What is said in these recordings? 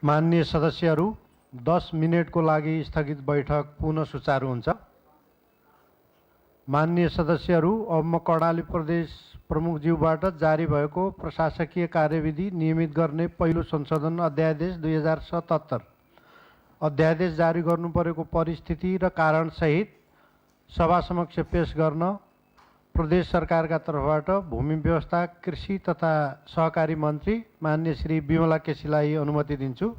माननीय सदस्यहरू 10 मिनेटको लागि स्थगित बैठक पुनः सुचारू हुन्छ। माननीय सदस्यहरू, अब म कर्णाली प्रदेश प्रमुखज्यूबाट जारी भएको प्रशासकीय कार्यविधि नियमित गर्ने पहिलो संशोधन अध्यादेश 2077 अध्यादेश जारी गर्नु परेको परिस्थिति र कारण सहित सभा समक्ष पेश गर्न प्रदेश सरकारका तर्फबाट भूमि व्यवस्था, कृषि तथा सहकारी मन्त्री माननीय श्री बिमला केसीलाई अनुमति दिन्छु।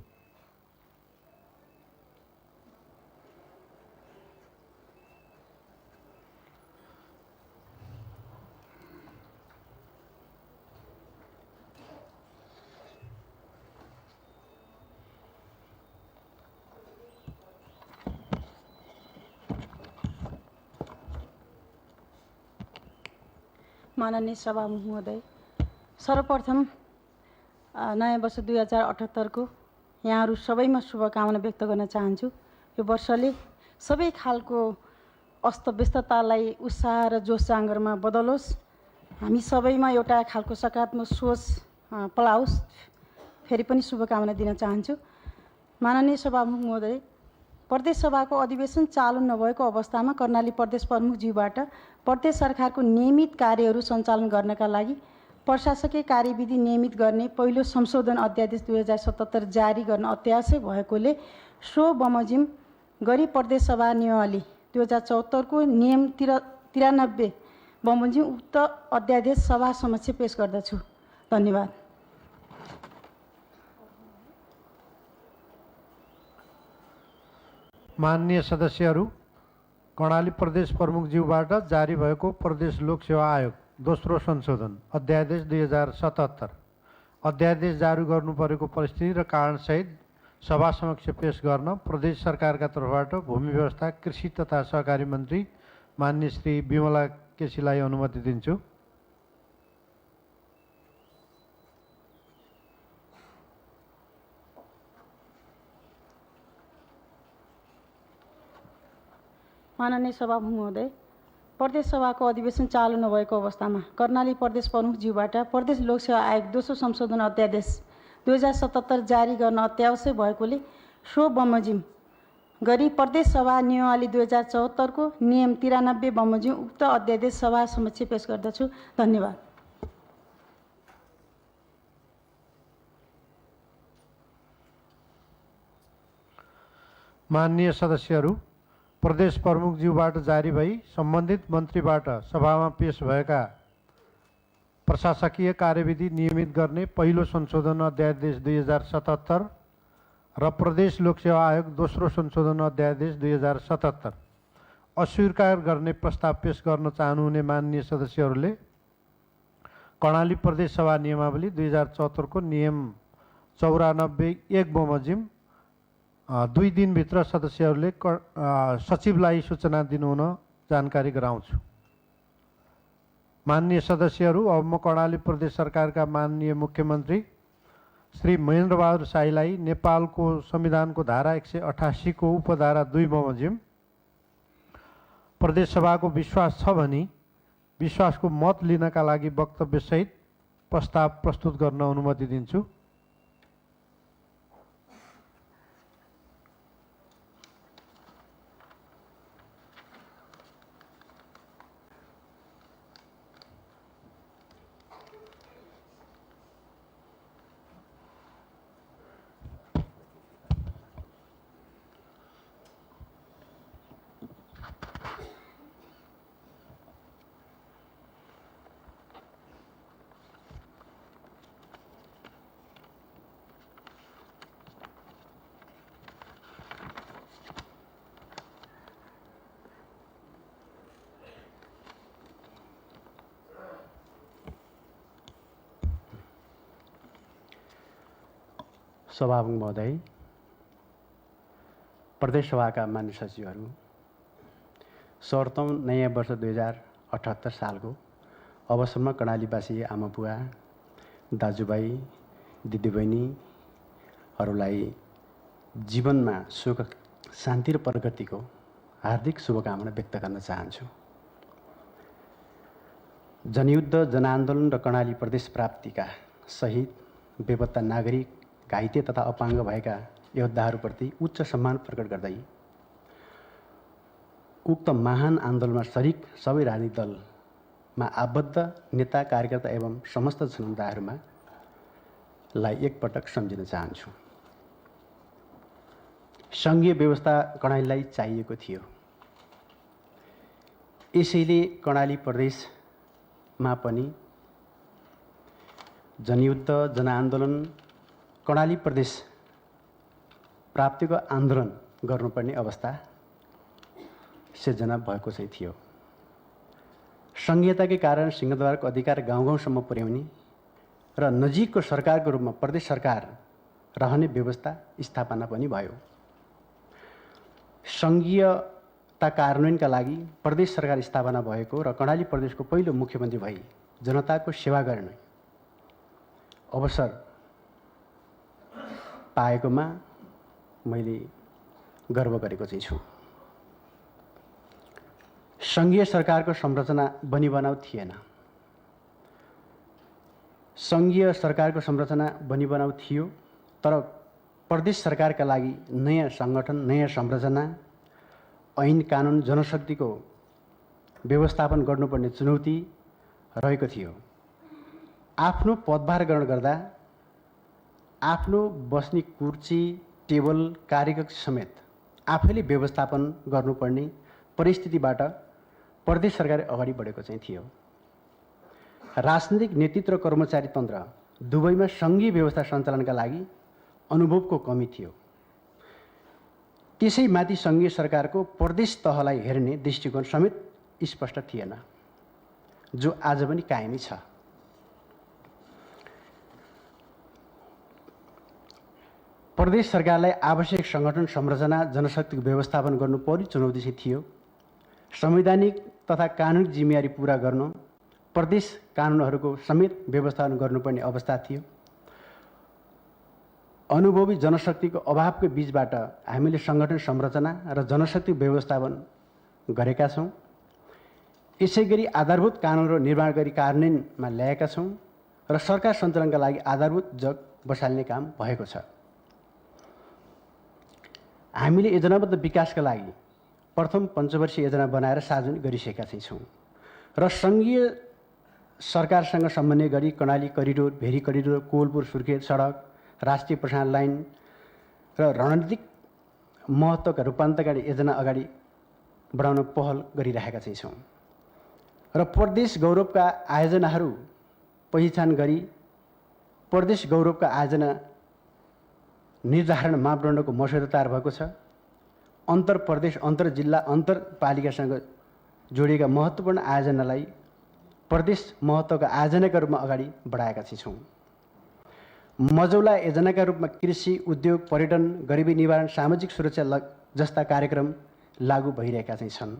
माननीय सभामुख महोदय, सर्वप्रथम नयाँ वर्ष 2078 को यहाँहरू सबैमा शुभकामना व्यक्त गर्न चाहन्छु। यो वर्षले सबै खालको अस्तव्यस्ततालाई उत्साह र जोस जाँगरमा बदलोस्, हामी सबैमा एउटा खालको सकारात्मक सोच पलाओस्, फेरि पनि शुभकामना दिन चाहन्छु। माननीय सभामुख महोदय, प्रदेश सभाको अधिवेशन चालु नभएको अवस्थामा कर्णाली प्रदेश प्रमुखज्यूबाट प्रदेश सरकारको नियमित कार्यहरू सञ्चालन गर्नका लागि प्रशासकीय कार्यविधि नियमित गर्ने पहिलो संशोधन अध्यादेश 2077 जारी गर्न अत्यावश्यक भएकोले सो बमोजिम गरी प्रदेश सभा नियमावली 2074 को नियम 93 बमोजिम उक्त अध्यादेश सभा समक्ष पेश गर्दछु। धन्यवाद। माननीय सदस्यहरू, कर्णाली प्रदेश प्रमुखज्यूबाट जारी भएको प्रदेश लोक सेवा आयोग दोस्रो संशोधन अध्यादेश 2077 अध्यादेश जारी गर्नु परेको परिस्थिति र कारण सहित सभा समक्ष पेश गर्न प्रदेश सरकारका तर्फबाट भूमि व्यवस्था, कृषि तथा सहकारी मन्त्री माननीय श्री बिमला केसीलाई अनुमति दिन्छु। माननीय सभामुख महोदय, प्रदेश सभाको अधिवेशन चालु नभएको अवस्थामा कर्णाली प्रदेश प्रमुखज्यूबाट प्रदेश लोकसेवा आयोग दोस्रो संशोधन अध्यादेश 2077 जारी गर्न अत्यावश्यक भएकोले सो बमोजिम गरी प्रदेश सभा नियमावली 2074 को नियम 93 बमोजिम उक्त अध्यादेश सभा समक्ष पेश गर्दछु। धन्यवाद। माननीय सदस्यहरू, प्रदेश प्रमुखज्यूबाट जारी भई सम्बन्धित मन्त्रीबाट सभामा पेश भएका प्रशासकीय कार्यविधि नियमित गर्ने पहिलो संशोधन अध्यादेश 2077 र प्रदेश लोकसेवा आयोग दोस्रो संशोधन अध्यादेश 2077 अस्वीकार गर्ने प्रस्ताव पेश गर्न चाहनुहुने माननीय सदस्यहरूले कर्णाली प्रदेश सभा नियमावली 2074 को नियम 94(1) बमोजिम 2 दिनभित्र सदस्यहरूले सचिवलाई सूचना दिनुहुन जानकारी गराउँछु। माननीय सदस्यहरू, अब म कर्णाली प्रदेश सरकारका माननीय मुख्यमन्त्री श्री महेन्द्र बहादुर शाहीलाई नेपालको संविधानको धारा 188 को उपधारा 2 बमोजिम प्रदेश सभाको विश्वास छ भनी विश्वासको मत लिनका लागि वक्तव्यसहित प्रस्ताव प्रस्तुत गर्न अनुमति दिन्छु। सभामुख महोदय, प्रदेश सभाका मान्य सचिवहरू, सर्वप्रथम नयाँ वर्ष 2078 सालको अवसरमा कर्णालीवासी आमाबुवा, दाजुभाइ, दिदीबहिनीहरूलाई जीवनमा सुख, शान्ति र प्रगतिको हार्दिक शुभकामना व्यक्त गर्न चाहन्छु। जनयुद्ध, जनआन्दोलन र कर्णाली प्रदेश प्राप्तिका सहित बेपत्ता नागरिक, घाइते तथा अपाङ्ग भएका योद्धाहरूप्रति उच्च सम्मान प्रकट गर्दै उक्त महान आन्दोलनमा शरीक सबै राजनीतिक दलमा आबद्ध नेता कार्यकर्ता एवं समस्त समुदायहरूमा लाई एकपटक सम्झिन चाहन्छु। सङ्घीय व्यवस्था कर्णालीलाई चाहिएको थियो, यसैले कर्णाली प्रदेशमा पनि जनयुद्ध जनआन्दोलन कर्णाली प्रदेश प्राप्तिको आन्दोलन गर्नुपर्ने अवस्था सिर्जना भएको चाहिँ थियो। सङ्घीयताकै कारण सिंहदरबारको अधिकार गाउँ गाउँसम्म पुर्याउने र नजिकको सरकारको रूपमा प्रदेश सरकार रहने व्यवस्था स्थापना पनि भयो। सङ्घीयता कार्यान्वयनका लागि प्रदेश सरकार स्थापना भएको र कर्णाली प्रदेशको पहिलो मुख्यमन्त्री भई जनताको सेवा गर्ने अवसर पाएकोमा मैले गर्व गरेको चाहिँ छु। सङ्घीय सरकारको संरचना बनिबनाउ थिएन। सङ्घीय सरकारको संरचना बनिबनाउ थियो, तर प्रदेश सरकारका लागि नयाँ सङ्गठन, नयाँ संरचना, ऐन कानुन, जनशक्तिको व्यवस्थापन गर्नुपर्ने चुनौती रहेको थियो। आफ्नो पदभार ग्रहण गर्दा आफ्नो बस्ने कुर्सी, टेबल, कार्यकक्ष समेत आफैले व्यवस्थापन गर्नुपर्ने परिस्थितिबाट प्रदेश सरकार अगाडि बढेको चाहिँ थियो। राजनीतिक नेतृत्व र कर्मचारी तन्त्र दुवैमा सङ्घीय व्यवस्था सञ्चालनका लागि अनुभवको कमी थियो। त्यसैमाथि सङ्घीय सरकारको प्रदेश तहलाई हेर्ने दृष्टिकोण समेत स्पष्ट थिएन, जो आज पनि कायमै छ। प्रदेश सरकारलाई आवश्यक सङ्गठन, संरचना, जनशक्तिको व्यवस्थापन गर्नु पर्ने चुनौती चाहिँ थियो। संवैधानिक तथा कानुनिक जिम्मेवारी पुरा गर्न प्रदेश कानुनहरूको समेत व्यवस्थापन गर्नुपर्ने अवस्था थियो। अनुभवी जनशक्तिको अभावको बीचबाट हामीले सङ्गठन, संरचना र जनशक्ति व्यवस्थापन गरेका छौँ। यसै गरी आधारभूत कानुनहरू निर्माण गरी कार्यान्वयनमा ल्याएका छौँ र सरकार सञ्चालनका लागि आधारभूत जग बसाल्ने काम भएको छ। हामीले योजनाबद्ध विकासका लागि प्रथम पञ्चवर्षीय योजना बनाएर सार्वजनिक गरिसकेका चाहिँ छौँ र सङ्घीय सरकारसँग समन्वय गरी Karnali corridor, very corridor, Kovalpur Surkhet सडक, राष्ट्रिय प्रसारण लाइन र रणनीतिक महत्त्वका रूपान्तरका योजना अगाडि बढाउन पहल गरिरहेका चाहिँ छौँ र प्रदेश गौरवका आयोजनाहरू पहिचान गरी प्रदेश गौरवका आयोजना निर्धारण मापदण्डको मस्यौदा तयार भएको छ। अन्तर प्रदेश, अन्तर जिल्ला, अन्तर पालिकासँग जोडिएका महत्त्वपूर्ण आयोजनालाई प्रदेश महत्त्वका आयोजनाका रूपमा अगाडि बढाएका चाहिँ छौँ। मजौला योजनाका रूपमा कृषि, उद्योग, पर्यटन, गरिबी निवारण, सामाजिक सुरक्षा जस्ता कार्यक्रम लागू भइरहेका चाहिँ छन्।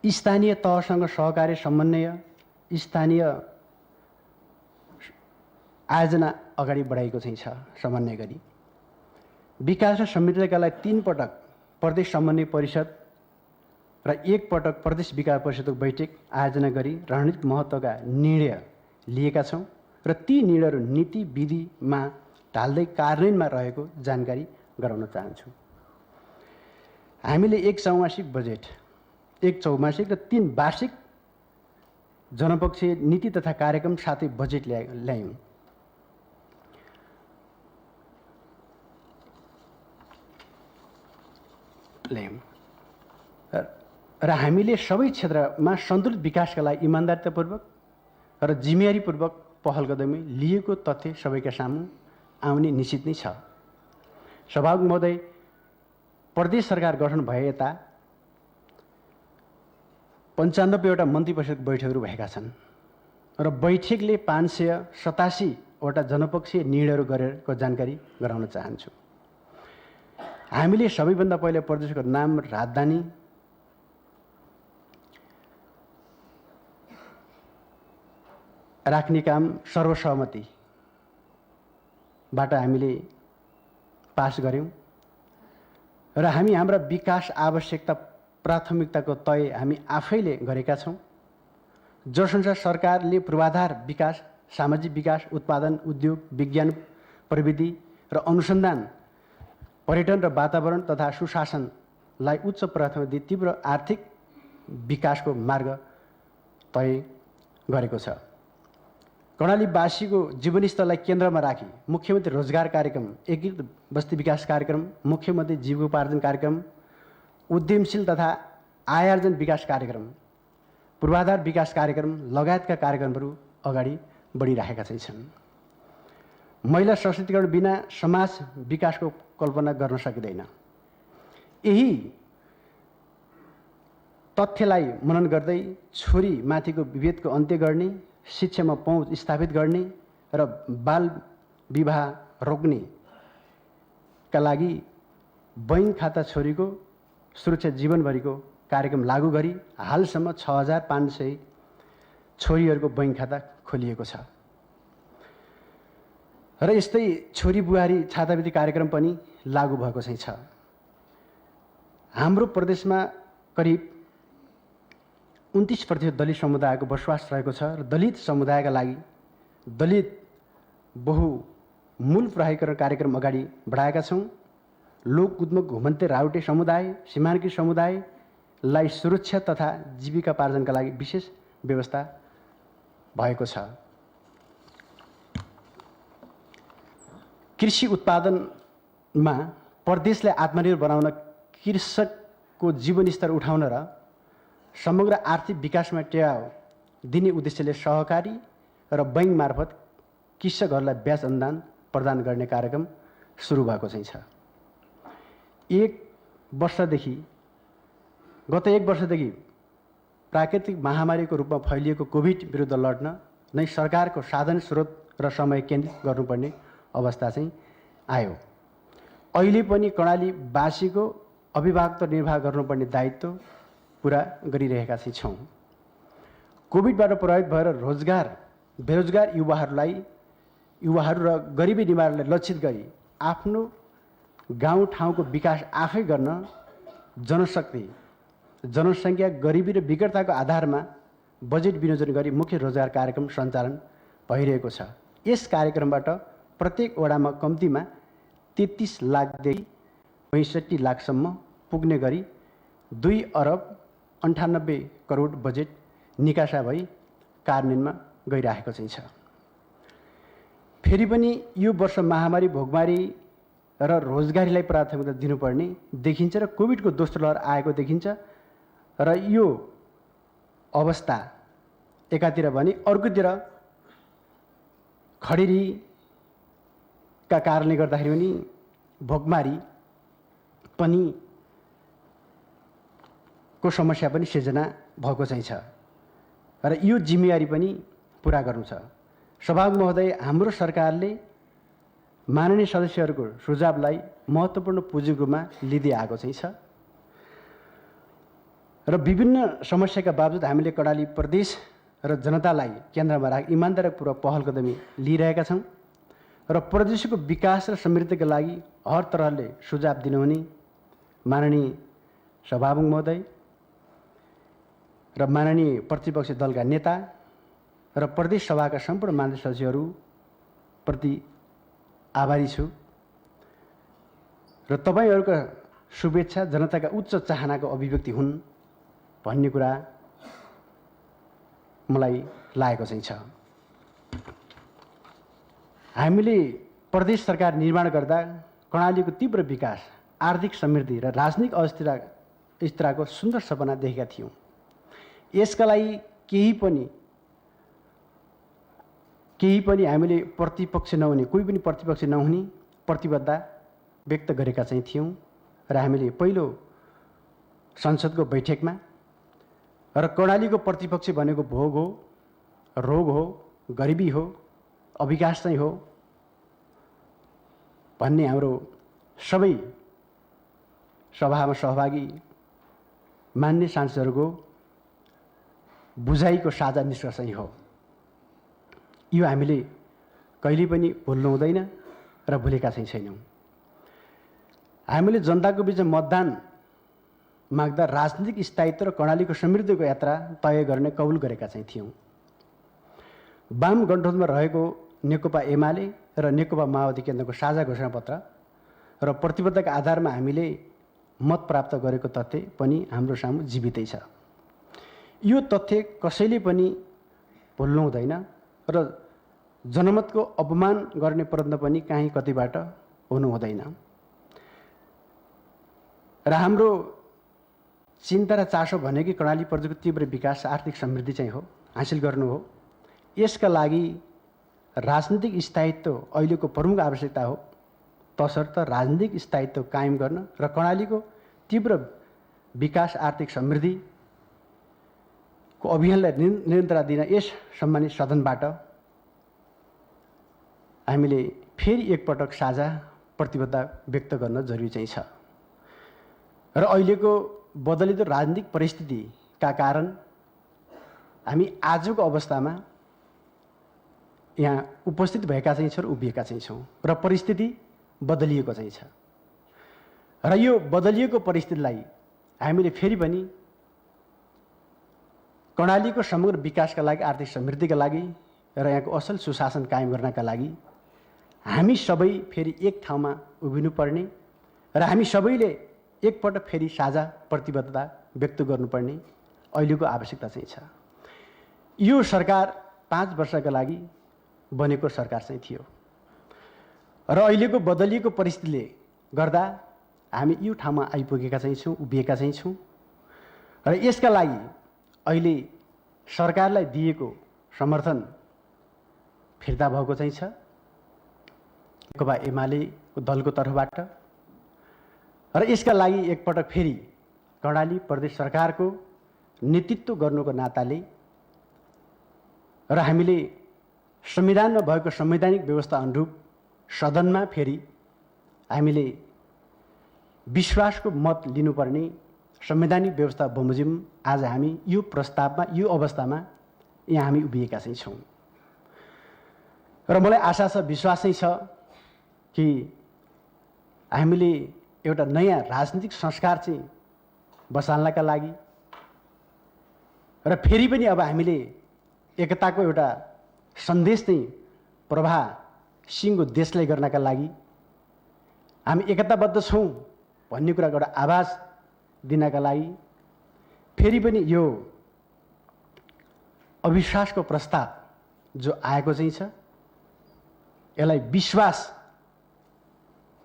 स्थानीय तहसँग सहकारी समन्वय, स्थानीय आयोजना अगाडि बढाएको चाहिँ छ समन्वय गरी। विकास र समृद्धिका लागि 3 पटक प्रदेश समन्वय परिषद र 1 पटक प्रदेश विकास परिषदको बैठक आयोजना गरी रणनीतिक महत्त्वका निर्णय लिएका छौँ र ती निर्णयहरू नीति विधिमा ढाल्दै कार्यान्वयनमा रहेको जानकारी गराउन चाहन्छु। हामीले 1 चौमासिक बजेट, 1 चौमासिक र 3 वार्षिक जनपक्षीय नीति तथा कार्यक्रम साथै बजेट ल्यायौँ। र हामीले सबै क्षेत्रमा सन्तुलित विकासका लागि इमान्दारितापूर्वक र जिम्मेवारीपूर्वक पहल गर्दैमा लिएको तथ्य सबैका सामु आउने निश्चित नै छ। सभामुख महोदय, प्रदेश सरकार गठन भए यता 95वटा मन्त्री परिषदको बैठकहरू भएका छन् र बैठकले 587वटा जनपक्षीय निर्णयहरू गरेको जानकारी गराउन चाहन्छु। हामीले सबैभन्दा पहिला प्रदेशको नाम, राजधानी राख्ने काम सर्वसहमतिबाट हामीले पास गऱ्यौँ र हामी हाम्रा विकास आवश्यकता प्राथमिकताको तय हामी आफैले गरेका छौँ। जसअनुसार सरकारले पूर्वाधार विकास, सामाजिक विकास, उत्पादन, उद्योग, विज्ञान प्रविधि र अनुसन्धान, पर्यटन र वातावरण तथा सुशासनलाई उच्च प्राथमिकता दिई तीव्र आर्थिक विकासको मार्ग तय गरेको छ। कर्णालीवासीको जीवनस्तरलाई केन्द्रमा राखी मुख्यमन्त्री रोजगार कार्यक्रम, एकीकृत बस्ती विकास कार्यक्रम, मुख्यमन्त्री जीविकोपार्जन कार्यक्रम, उद्यमशील तथा आयार्जन विकास कार्यक्रम, पूर्वाधार विकास कार्यक्रम लगायतका कार्यक्रमहरू अगाडि बढिरहेका छन्। महिला सशक्तिकरण बिना समाज विकासको कल्पना गर्न सकिँदैन। यही तथ्यलाई मनन गर्दै छोरी माथिको विभेदको अन्त्य गर्ने, शिक्षामा पहुँच स्थापित गर्ने र बाल विवाह रोक्नेका लागि बैंक खाता छोरीको सुरक्षा जीवनभरिको कार्यक्रम लागू गरी हालसम्म 6500 छोरीहरूको बैंक खाता खोलिएको छ। र यस्तै छोरी बुहारी छात्रवृत्ति कार्यक्रम पनि लागू भएको चाहिँ छ। हाम्रो प्रदेशमा करिब 29% दलित समुदायको बसोबास रहेको छ र दलित समुदायका लागि दलित बहुमूल प्राधिकरण कार्यक्रम अगाडि बढाएका छौँ। लोकउद्योग घुमन्ते राउटे समुदाय, सीमान्तकृत समुदायलाई सुरक्षा तथा जीविकापार्जनका लागि विशेष व्यवस्था भएको छ। कृषि उत्पादनमा प्रदेशलाई आत्मनिर्भर बनाउन, कृषकको जीवनस्तर उठाउन र समग्र आर्थिक विकासमा टेवा दिने उद्देश्यले सहकारी र बैंक मार्फत कृषकहरूलाई ब्याज अनुदान प्रदान गर्ने कार्यक्रम सुरु भएको चाहिँ छ। गत एक वर्षदेखि प्राकृतिक महामारीको रूपमा फैलिएको कोभिड विरुद्ध लड्न नै सरकारको साधन स्रोत र समय केन्द्रित गर्नुपर्ने अवस्था चाहिँ आयो। अहिले पनि कर्णालीवासीको अभिभावकत्व निर्वाह गर्नुपर्ने दायित्व पुरा गरिरहेका चाहिँ छौँ। कोभिडबाट प्रभावित भएर बेरोजगार युवाहरू र गरिबी निवारणलाई लक्षित गरी आफ्नो गाउँ ठाउँको विकास आफै गर्न जनसङ्ख्या, गरिबी र विकटताको आधारमा बजेट विनियोजन गरी मुख्य रोजगार कार्यक्रम सञ्चालन भइरहेको छ। यस कार्यक्रमबाट प्रत्येक वडामा कम्तीमा 33 लाखदेखि 65 लाखसम्म पुग्ने गरी 2 अरब 98 करोड बजेट निकासा भई कार्यान्वयनमा गइरहेको चाहिँ छ। फेरि पनि यो वर्ष महामारी, भोकमारी र रोजगारीलाई प्राथमिकता दिनुपर्ने देखिन्छ र कोभिडको दोस्रो लहर आएको देखिन्छ र यो अवस्था एकातिर भने अर्कोतिर खडेरीका कारणले गर्दाखेरि पनि भोकमारी पनि को समस्या पनि सिर्जना भएको चाहिँ छ र यो जिम्मेवारी पनि पुरा गर्नु छ। सभामुख महोदय, हाम्रो सरकारले माननीय सदस्यहरूको सुझावलाई महत्त्वपूर्ण पुँजीको रूपमा लिँदै आएको चाहिँ छ र विभिन्न समस्याका बावजुद हामीले कर्णाली प्रदेश र जनतालाई केन्द्रमा राखी इमानदारीपूर्वक पहल कदमी लिइरहेका छौँ र प्रदेशको विकास र समृद्धिका लागि हर तरहले सुझाव दिनुहुने माननीय सभामुख महोदय र माननीय प्रतिपक्षी दलका नेता र प्रदेश सभाका सम्पूर्ण मान्य सदस्यहरूप्रति आभारी छु र तपाईँहरूका शुभेच्छा जनताका उच्च चाहनाको अभिव्यक्ति हुन् भन्ने कुरा मलाई लागेको चाहिँ छ। हामीले प्रदेश सरकार निर्माण गर्दा कर्णालीको तीव्र विकास, आर्थिक समृद्धि र राजनीतिक अस्थिरताको सुन्दर सपना देखेका थियौँ। यसका लागि केही पनि हामीले प्रतिपक्ष नहुने, कोही पनि प्रतिपक्ष नहुने प्रतिबद्धता व्यक्त गरेका चाहिँ थियौँ र हामीले पहिलो संसदको बैठकमा र कर्णालीको प्रतिपक्ष भनेको भोग हो, रोग हो, गरिबी हो, अविकास चाहिँ हो भन्ने हाम्रो सबै सभामा सहभागी मान्य सांसदहरूको बुझाइको साझा निष्कर्ष चाहिँ हो। यो हामीले कहिले पनि भुल्नु हुँदैन र भुलेका चाहिँ छैनौँ। हामीले जनताको बिचमा मतदान माग्दा राजनीतिक स्थायित्व र कर्णालीको समृद्धिको यात्रा तय गर्ने कबुल गरेका चाहिँ थियौँ। वाम गठबन्धनमा रहेको नेकपा एमाले र नेकपा माओवादी केन्द्रको साझा घोषणापत्र र प्रतिबद्धताका आधारमा हामीले मत प्राप्त गरेको तथ्य पनि हाम्रो सामु जीवितै छ। यो तथ्य कसैले पनि भुल्नु हुँदैन र जनमतको अपमान गर्ने प्रयत्न पनि काहीँ कतैबाट हुनु हुँदैन। र हाम्रो चिन्ता र चासो भनेकै कर्णाली प्रदेशको तीव्र विकास आर्थिक समृद्धि चाहिँ हो, हासिल गर्नु हो। यसका लागि राजनीतिक स्थायित्व अहिलेको प्रमुख आवश्यकता हो। तसर्थ राजनीतिक स्थायित्व कायम गर्न र कर्णालीको तीव्र विकास आर्थिक समृद्धिको अभियानलाई निरन्तरता दिन यस सम्मानित सदनबाट हामीले फेरि एकपटक साझा प्रतिबद्धता व्यक्त गर्न जरुरी चाहिँ छ। र अहिलेको बदलिँदो राजनीतिक परिस्थितिका कारण हामी आजको अवस्थामा यहाँ उपस्थित भएका चाहिँ छौँ र उभिएका चाहिँ छौँ र परिस्थिति बदलिएको चाहिँ छ। र यो बदलिएको परिस्थितिलाई हामीले फेरि पनि कर्णालीको समग्र विकासका लागि, आर्थिक समृद्धिका लागि र यहाँको असल सुशासन कायम गर्नका लागि हामी सबै फेरि एक ठाउँमा उभिनुपर्ने र हामी सबैले एकपटक फेरि साझा प्रतिबद्धता व्यक्त गर्नुपर्ने अहिलेको आवश्यकता चाहिँ छ। यो सरकार 5 वर्षका लागि बनेको सरकार चाहिँ थियो र अहिलेको बदलिएको परिस्थितिले गर्दा हामी यो ठाउँमा आइपुगेका चाहिँ छौँ, उभिएका चाहिँ छौँ र यसका लागि अहिले सरकारलाई दिएको समर्थन फिर्ता भएको चाहिँ छ नेकपा एमालेको दलको तर्फबाट। र यसका लागि एकपटक फेरि कर्णाली प्रदेश सरकारको नेतृत्व गर्नुको नाताले र हामीले संविधानमा भएको संवैधानिक व्यवस्था अनुरूप सदनमा फेरि हामीले विश्वासको मत लिनुपर्ने संवैधानिक व्यवस्था बमोजिम आज हामी यो प्रस्तावमा, यो अवस्थामा यहाँ हामी उभिएका चाहिँ छौँ। र मलाई आशा छ, विश्वास चाहिँ छ कि हामीले एउटा नयाँ राजनीतिक संस्कार चाहिँ बसाल्नका लागि र फेरि पनि अब हामीले एकताको एउटा सन्देश चाहिँ प्रवाह सिंहको देशलाई गर्नका लागि हामी एकताबद्ध छौँ भन्ने कुराको एउटा आवाज दिनका लागि फेरि पनि यो अविश्वासको प्रस्ताव जो आएको चाहिँ छ यसलाई विश्वास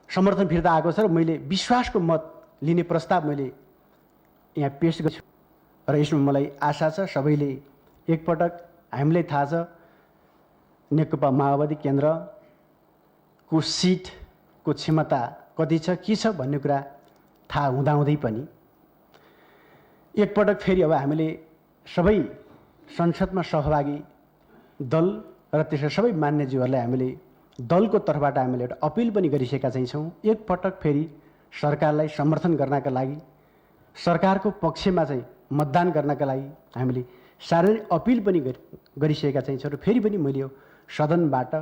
समर्थन फिर्ता आएको छ र मैले विश्वासको मत लिने प्रस्ताव मैले यहाँ पेश गर्छु र यसमा मलाई आशा छ सबैले एकपटक, हामीलाई थाहा छ नेकपा माओवादी केन्द्रको सिटको क्षमता कति छ, के छ भन्ने कुरा थाहा हुँदाहुँदै पनि एकपटक फेरि अब हामीले सबै संसदमा सहभागी दल र त्यसका सबै मान्यज्यूहरूलाई हामीले दलको तर्फबाट हामीले एउटा अपिल पनि गरिसकेका चाहिँ छौँ। एकपटक फेरि सरकारलाई समर्थन गर्नका लागि, सरकारको पक्षमा चाहिँ मतदान गर्नका लागि हामीले सार्वजनिक अपिल पनि गरिसकेका चाहिँ छौँ। र फेरि पनि मैले यो सदनबाट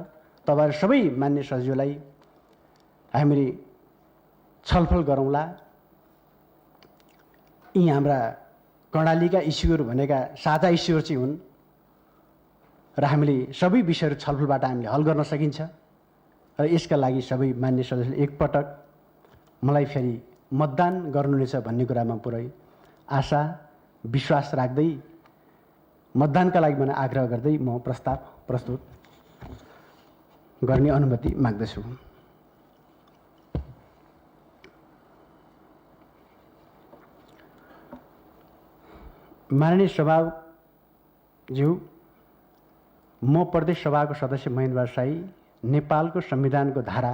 तपाईँहरू सबै मान्य सचिवलाई हामीले छलफल गरौँला। यी हाम्रा कर्णालीका इस्युहरू भनेका साझा इस्युहरू चाहिँ हुन् र हामीले सबै विषयहरू छलफलबाट हामीले हल गर्न सकिन्छ र यसका लागि सबै मान्य सदस्यले एकपटक मलाई फेरि मतदान गर्नुहुनेछ भन्ने कुरामा पुरै आशा विश्वास राख्दै मतदानका लागि मलाई आग्रह गर्दै म प्रस्ताव प्रस्तुत गर्ने अनुमति माग्दछु। माननीय सभाज्यू, म प्रदेश सभाको सदस्य महेन्द्र साई नेपालको संविधानको धारा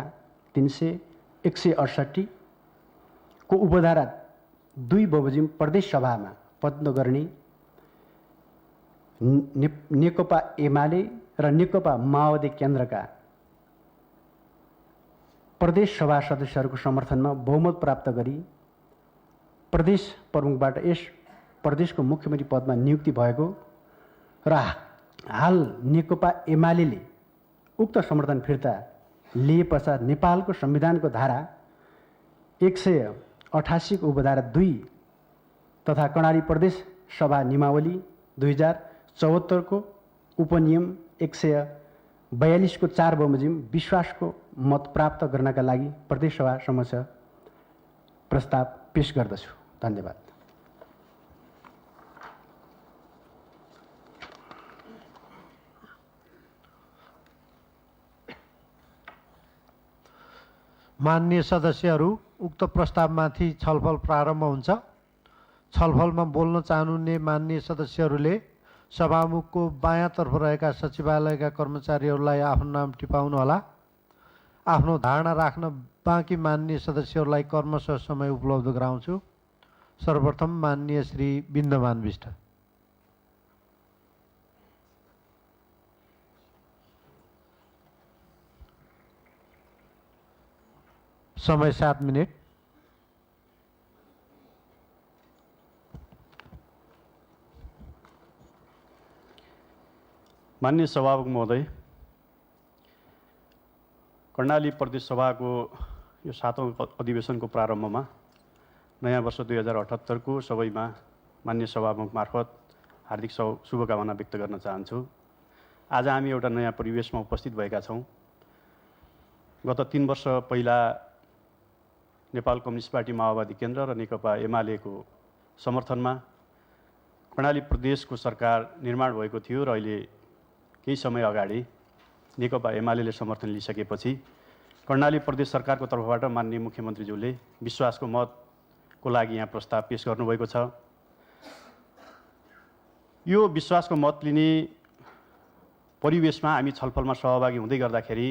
168 को उपधारा 2 बमोजिम प्रदेश सभामा प्रतिनिधित्व गर्ने नेकपा एमाले र नेकपा माओवादी केन्द्रका प्रदेश सभा सदस्यहरूको समर्थनमा बहुमत प्राप्त गरी प्रदेश प्रमुखबाट यस प्रदेशको मुख्यमन्त्री पदमा नियुक्ति भएको र हाल नेकपा एमाले उक्त समर्थन फिर्ता लिए पश्चात नेपालको संविधानको धारा 188 को उपधारा 2 तथा कर्णाली प्रदेश सभा नियमावली 2074 को उपनियम 42 को 4 बमोजिम विश्वासको मत प्राप्त गर्नका लागि प्रदेश सभा समक्ष प्रस्ताव पेश गर्दछु। धन्यवाद। माननीय सदस्यहरू, उक्त प्रस्तावमाथि छलफल प्रारम्भ हुन्छ। छलफलमा बोल्न चाहनुहुने माननीय सदस्यहरूले सभामुखको बायाँतर्फ रहेका सचिवालयका कर्मचारीहरूलाई आफ्नो नाम टिपाउनुहोला। आफ्नो धारणा राख्न बाँकी माननीय सदस्यहरूलाई कर्मशः समय उपलब्ध गराउँछु। सर्वप्रथम माननीय श्री बिन्दमान बिष्ट। समय 7 मिनट। माननीय सभामुख महोदय, कर्णाली प्रदेश सभाको यो 7औं अधिवेशनको प्रारम्भमा नयाँ वर्ष 2078 को सबैमा माननीय सभामुख मार्फत हार्दिक शुभकामना व्यक्त गर्न चाहन्छु। आज हामी एउटा नयाँ परिवेशमा उपस्थित भएका छौँ। गत 3 वर्ष पहिला नेपाल कम्युनिस्ट पार्टी माओवादी केन्द्र र नेकपा एमालेको समर्थनमा कर्णाली प्रदेशको सरकार निर्माण भएको थियो र अहिले केही समय अगाडि नेकपा एमालेले समर्थन लिइसकेपछि कर्णाली प्रदेश सरकारको तर्फबाट माननीय मुख्यमन्त्रीज्यूले विश्वासको मतको लागि यहाँ प्रस्ताव पेश गर्नुभएको छ। यो विश्वासको मत लिने परिवेशमा हामी छलफलमा सहभागी हुँदै गर्दाखेरि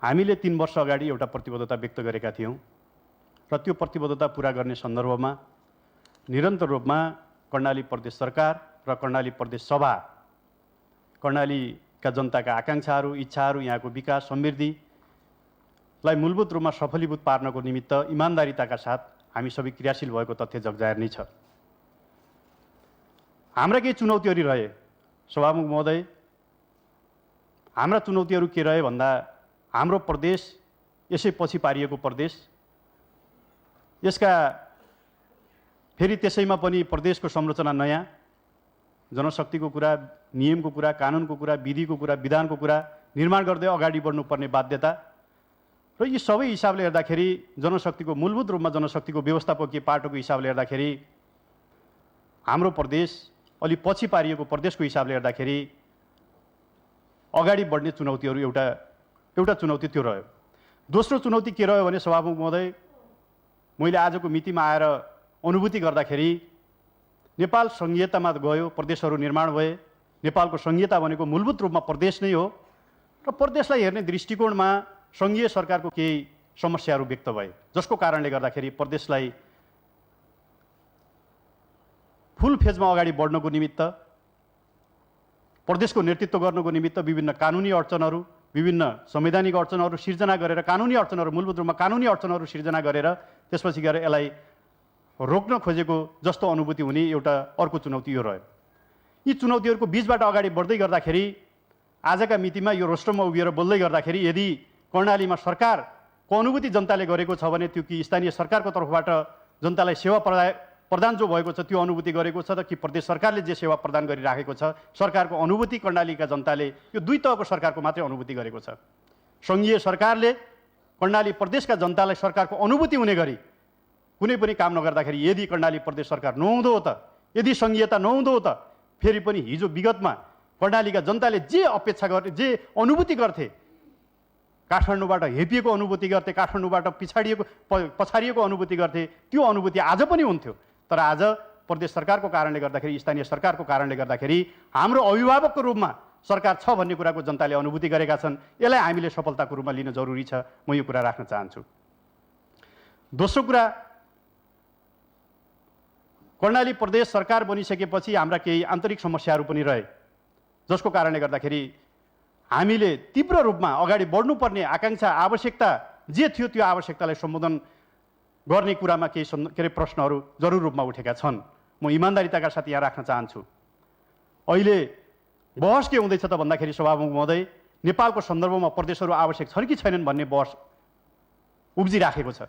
हामीले 3 वर्ष अगाडि एउटा प्रतिबद्धता व्यक्त गरेका थियौँ र त्यो प्रतिबद्धता पुरा गर्ने सन्दर्भमा निरन्तर रूपमा कर्णाली प्रदेश सरकार र कर्णाली प्रदेश सभा कर्णालीका जनताका आकाङ्क्षाहरू, इच्छाहरू, यहाँको विकास समृद्धिलाई मूलभूत रूपमा सफलीभूत पार्नको निमित्त इमान्दारिताका साथ हामी सबै क्रियाशील भएको तथ्य जगजाहेर नै छ। हाम्रा केही चुनौतीहरू रहे सभामुख महोदय। हाम्रा चुनौतीहरू के रहे भन्दा हाम्रो प्रदेश यसै पछि पारिएको प्रदेश, यसका फेरि त्यसैमा पनि प्रदेशको संरचना नयाँ, जनशक्तिको कुरा, नियमको कुरा, कानुनको कुरा, विधिको कुरा, विधानको कुरा निर्माण गर्दै अगाडि बढ्नुपर्ने बाध्यता र यी सबै हिसाबले हेर्दाखेरि जनशक्तिको मूलभूत रूपमा जनशक्तिको व्यवस्थापकीय पाटोको हिसाबले हेर्दाखेरि हाम्रो प्रदेश अलि पछि पारिएको प्रदेशको हिसाबले हेर्दाखेरि अगाडि बढ्ने चुनौतीहरू एउटा चुनौती त्यो रह्यो। दोस्रो चुनौती के रह्यो भने सभामुख महोदय, मैले आजको मितिमा आएर अनुभूति गर्दाखेरि नेपाल संघीयतामा गयो, प्रदेशहरू निर्माण भए। नेपालको संघीयता भनेको मूलभूत रूपमा प्रदेश नै हो र प्रदेशलाई हेर्ने दृष्टिकोणमा सङ्घीय सरकारको केही समस्याहरू व्यक्त भए, जसको कारणले गर्दाखेरि प्रदेशलाई फुल फेजमा अगाडि बढ्नको निमित्त, प्रदेशको नेतृत्व गर्नको निमित्त विभिन्न कानुनी अडचनहरू, विभिन्न संवैधानिक अडचनहरू सिर्जना गरेर, कानुनी अडचनहरू, मूलभूत रूपमा कानुनी अडचनहरू सिर्जना गरेर त्यसपछि गएर यसलाई रोक्न खोजेको जस्तो अनुभूति हुने एउटा अर्को चुनौती यो रह्यो। यी चुनौतीहरूको बिचबाट अगाडि बढ्दै गर्दाखेरि आजका मितिमा यो रोस्टरमा उभिएर बोल्दै गर्दाखेरि यदि कर्णालीमा सरकारको अनुभूति जनताले गरेको छ भने त्यो कि स्थानीय सरकारको तर्फबाट जनतालाई सेवा प्रदान जो भएको छ त्यो अनुभूति गरेको छ त कि प्रदेश सरकारले जे सेवा प्रदान गरिराखेको छ, सरकारको अनुभूति कर्णालीका जनताले यो दुई तहको सरकारको मात्रै अनुभूति गरेको छ। सङ्घीय सरकारले कर्णाली प्रदेशका जनतालाई सरकारको अनुभूति हुने गरी कुनै पनि काम नगर्दाखेरि यदि कर्णाली प्रदेश सरकार नहुँदो हो त, यदि सङ्घीयता नहुँदो हो त फेरि पनि हिजो विगतमा कर्णालीका जनताले जे अपेक्षा गरे, जे अनुभूति गर्थे, काठमाडौँबाट हेपिएको अनुभूति गर्थे, काठमाडौँबाट पछाडिएको अनुभूति गर्थे, त्यो अनुभूति आज पनि हुन्थ्यो। तर आज प्रदेश सरकारको कारणले गर्दाखेरि, स्थानीय सरकारको कारणले गर्दाखेरि हाम्रो अभिभावकको रूपमा सरकार छ भन्ने कुराको जनताले अनुभूति गरेका छन्। यसलाई हामीले सफलताको रूपमा लिन जरुरी छ। म यो कुरा राख्न चाहन्छु। दोस्रो कुरा, कर्णाली प्रदेश सरकार बनिसकेपछि हाम्रा केही आन्तरिक समस्याहरू पनि रहे, जसको कारणले गर्दाखेरि हामीले तीव्र रूपमा अगाडि बढ्नुपर्ने आकाङ्क्षा, आवश्यकता जे थियो त्यो आवश्यकतालाई सम्बोधन गर्ने कुरामा केही प्रश्नहरू जरुर रूपमा उठेका छन्। म इमान्दारिताका साथ यहाँ राख्न चाहन्छु। अहिले बहस के हुँदैछ त भन्दाखेरि सभामुख महोदय, नेपालको सन्दर्भमा प्रदेशहरू आवश्यक छन् कि छैनन् भन्ने बहस उब्जिराखेको छ।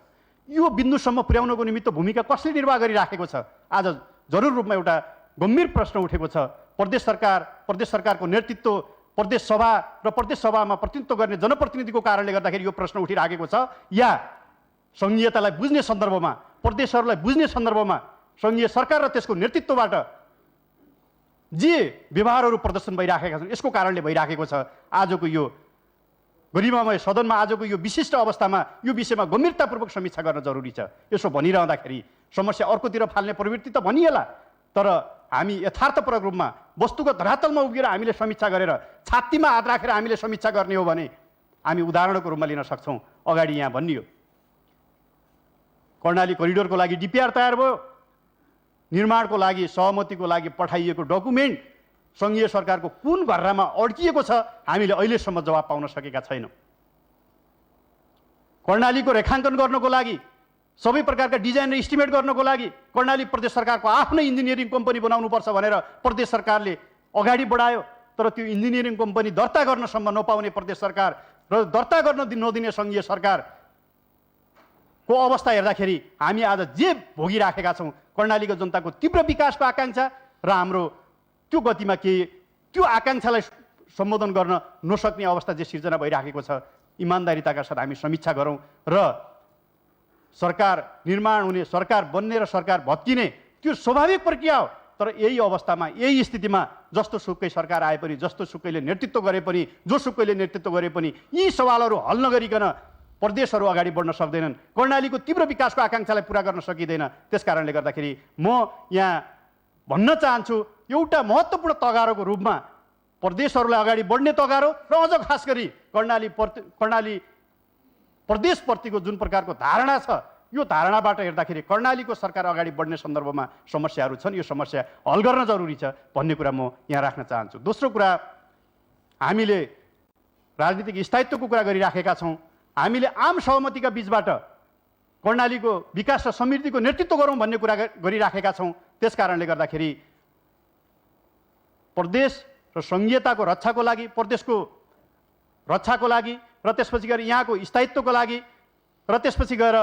यो बिन्दुसम्म पुर्याउनको निमित्त भूमिका कसले निर्वाह गरिराखेको छ? आज जरुर रूपमा एउटा गम्भीर प्रश्न उठेको छ। प्रदेश सरकारको नेतृत्व प्रदेश सभा र प्रदेश सभामा प्रतिनिधित्व गर्ने जनप्रतिनिधिको कारणले गर्दाखेरि यो प्रश्न उठिराखेको छ, या सङ्घीयतालाई बुझ्ने सन्दर्भमा, प्रदेशहरूलाई बुझ्ने सन्दर्भमा सङ्घीय सरकार र त्यसको नेतृत्वबाट जे व्यवहारहरू प्रदर्शन भइराखेका छन् यसको कारणले भइराखेको छ। आजको यो गरिमामय सदनमा, आजको यो विशिष्ट अवस्थामा यो विषयमा गम्भीरतापूर्वक समीक्षा गर्न जरुरी छ। यसो भनिरहँदाखेरि समस्या अर्कोतिर फाल्ने प्रवृत्ति त भनिएला, तर हामी यथार्थपरक रूपमा वस्तुगत धरातलमा उभिएर हामीले समीक्षा गरेर छातीमा हात राखेर हामीले समीक्षा गर्ने हो भने हामी उदाहरणको रूपमा लिन सक्छौँ। अगाडि यहाँ भनियो कर्णाली करिडोरको लागि डिपिआर तयार भयो, निर्माणको लागि सहमतिको लागि पठाइएको डकुमेन्ट सङ्घीय सरकारको कुन घर्रामा अड्किएको छ हामीले अहिलेसम्म जवाब पाउन सकेका छैनौँ। कर्णालीको रेखाङ्कन गर्नको लागि, सबै प्रकारका डिजाइन र इस्टिमेट गर्नको लागि कर्णाली प्रदेश सरकारको आफ्नै इन्जिनियरिङ कम्पनी बनाउनुपर्छ भनेर प्रदेश सरकारले अगाडि बढायो, तर त्यो इन्जिनियरिङ कम्पनी दर्ता गर्नसम्म नपाउने प्रदेश सरकार र दर्ता गर्न नदिने सङ्घीय सरकारको अवस्था हेर्दाखेरि हामी आज जे भोगिराखेका छौँ, कर्णालीको जनताको तीव्र विकासको आकाङ्क्षा र हाम्रो त्यो गतिमा त्यो आकाङ्क्षालाई सम्बोधन गर्न नसक्ने अवस्था जे सिर्जना भइराखेको छ, इमान्दारिताका साथ हामी समीक्षा गरौँ र सरकार निर्माण हुने, सरकार बन्ने र सरकार भत्किने त्यो स्वाभाविक प्रक्रिया हो। तर यही अवस्थामा, यही स्थितिमा जस्तो सुकै सरकार आए पनि, जस्तो सुकैले नेतृत्व गरे पनि, जो सुकैले नेतृत्व गरे पनि यी सवालहरू हल नगरिकन प्रदेशहरू अगाडि बढ्न सक्दैनन्, कर्णालीको तीव्र विकासको आकाङ्क्षालाई पुरा गर्न सकिँदैन। त्यस कारणले गर्दाखेरि म यहाँ भन्न चाहन्छु, एउटा महत्त्वपूर्ण तगारोको रूपमा प्रदेशहरूलाई अगाडि बढ्ने तगारो र अझ खास गरी कर्णाली प्रदेशप्रतिको जुन प्रकारको धारणा छ, यो धारणाबाट हेर्दाखेरि कर्णालीको सरकार अगाडि बढ्ने सन्दर्भमा समस्याहरू छन्, यो समस्या हल गर्न जरुरी छ भन्ने कुरा म यहाँ राख्न चाहन्छु। दोस्रो कुरा, हामीले राजनीतिक स्थायित्वको कुरा गरिराखेका छौँ, हामीले आम सहमतिका बीचबाट कर्णालीको विकास र समृद्धिको नेतृत्व गरौँ भन्ने कुरा गरिराखेका छौँ। त्यस कारणले गर्दाखेरि प्रदेश र सङ्घीयताको रक्षाको लागि, प्रदेशको रक्षाको लागि र त्यसपछि गएर यहाँको स्थायित्वको लागि र त्यसपछि गएर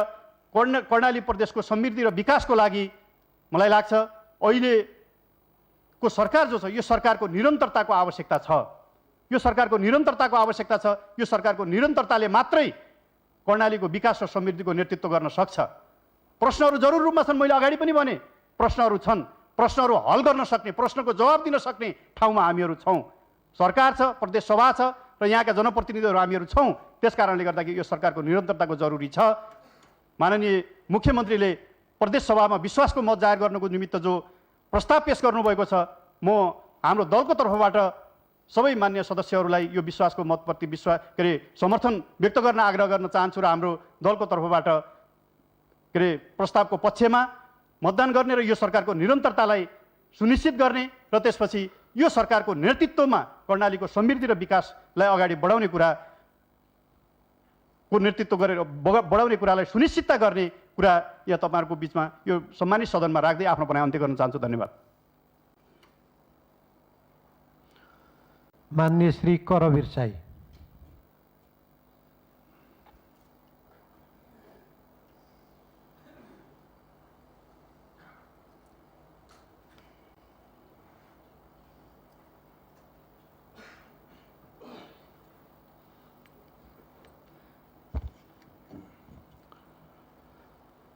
कर्णाली प्रदेशको समृद्धि र विकासको लागि मलाई लाग्छ अहिलेको सरकार जो छ यो सरकारको निरन्तरताको आवश्यकता छ। यो सरकारको निरन्तरताको आवश्यकता छ। यो सरकारको निरन्तरताले मात्रै कर्णालीको विकास र समृद्धिको नेतृत्व गर्न सक्छ। प्रश्नहरू जरुर रूपमा छन्, मैले अगाडि पनि भने प्रश्नहरू छन्, प्रश्नहरू हल गर्न सक्ने, प्रश्नको जवाब दिन सक्ने ठाउँमा हामीहरू छौँ। सरकार छ, प्रदेश सभा छ र यहाँका जनप्रतिनिधिहरू हामीहरू छौँ। त्यस कारणले गर्दाखेरि यो सरकारको निरन्तरताको जरुरी छ। माननीय मुख्यमन्त्रीले प्रदेश सभामा विश्वासको मत जाहेर गर्नको निमित्त जो प्रस्ताव पेश गर्नुभएको छ, म हाम्रो दलको तर्फबाट सबै मान्य सदस्यहरूलाई यो विश्वासको मतप्रति समर्थन व्यक्त गर्न आग्रह गर्न चाहन्छु र हाम्रो दलको तर्फबाट प्रस्तावको पक्षमा मतदान गर्ने र यो सरकारको निरन्तरतालाई सुनिश्चित गर्ने र त्यसपछि यो सरकारको नेतृत्वमा कर्णालीको समृद्धि र विकासलाई अगाडि बढाउने बढाउने कुरालाई सुनिश्चितता गर्ने कुरा यहाँ तपाईँहरूको बिचमा यो सम्मानित सदनमा राख्दै आफ्नो भनाइ अन्त्य गर्न चाहन्छु। धन्यवाद। माननीय श्री करवीर शाही।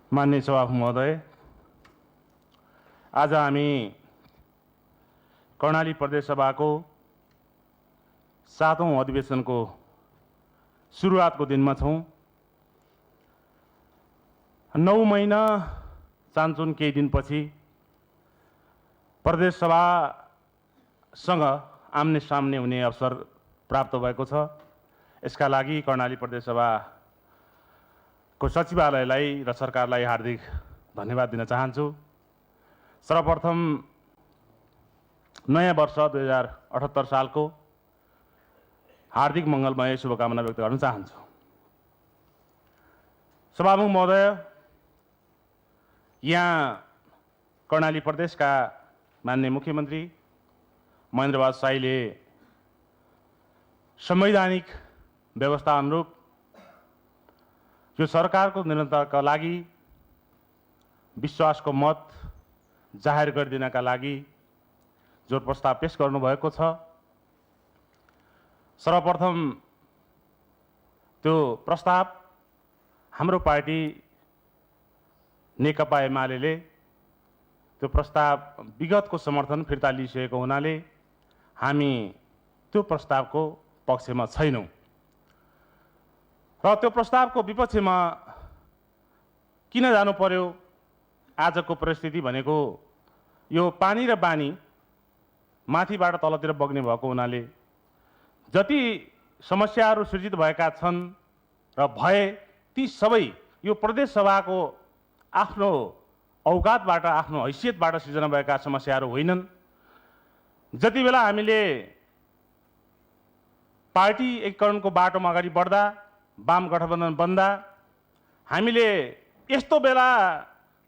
माननीय सभामुख महोदय, आज हामी कर्णाली प्रदेश सभाको 7औं अधिवेशनको सुरुवातको दिनमा छौँ। 9 महिना चान्चुन केही दिनपछि प्रदेश सभासँग आम्ने सामने हुने अवसर प्राप्त भएको छ। यसका लागि कर्णाली प्रदेश सभाको सचिवालयलाई र सरकारलाई हार्दिक धन्यवाद दिन चाहन्छु। सर्वप्रथम नयाँ वर्ष 2078 सालको हार्दिक मङ्गलमय शुभकामना व्यक्त गर्न चाहन्छु। सभामुख महोदय, यहाँ कर्णाली प्रदेशका माननीय मुख्यमन्त्री महेन्द्रबहादुर शाहीले संवैधानिक व्यवस्था अनुरूप यो सरकारको निरन्तरताका लागि विश्वासको मत जाहेर गरिदिनका लागि जो प्रस्ताव पेश गर्नुभएको छ, सर्वप्रथम त्यो प्रस्ताव हाम्रो पार्टी नेकपा एमाले त्यो प्रस्ताव विगतको समर्थन फिर्ता लिइसकेको हुनाले हामी त्यो प्रस्तावको पक्षमा छैनौँ र त्यो प्रस्तावको विपक्षमा किन जानु पर्यो? आजको परिस्थिति भनेको यो पानी र बानी माथिबाट तलतिर बग्ने भएको हुनाले जति समस्याहरू सृजित भएका छन् र भए ती सबै यो प्रदेश सभाको आफ्नो औकातबाट आफ्नो हैसियतबाट सृजना भएका समस्याहरू होइनन्। जति बेला हामीले पार्टी एकीकरणको बाटोमा अगाडि बढ्दा वाम गठबन्धन बन्दा हामीले यस्तो बेला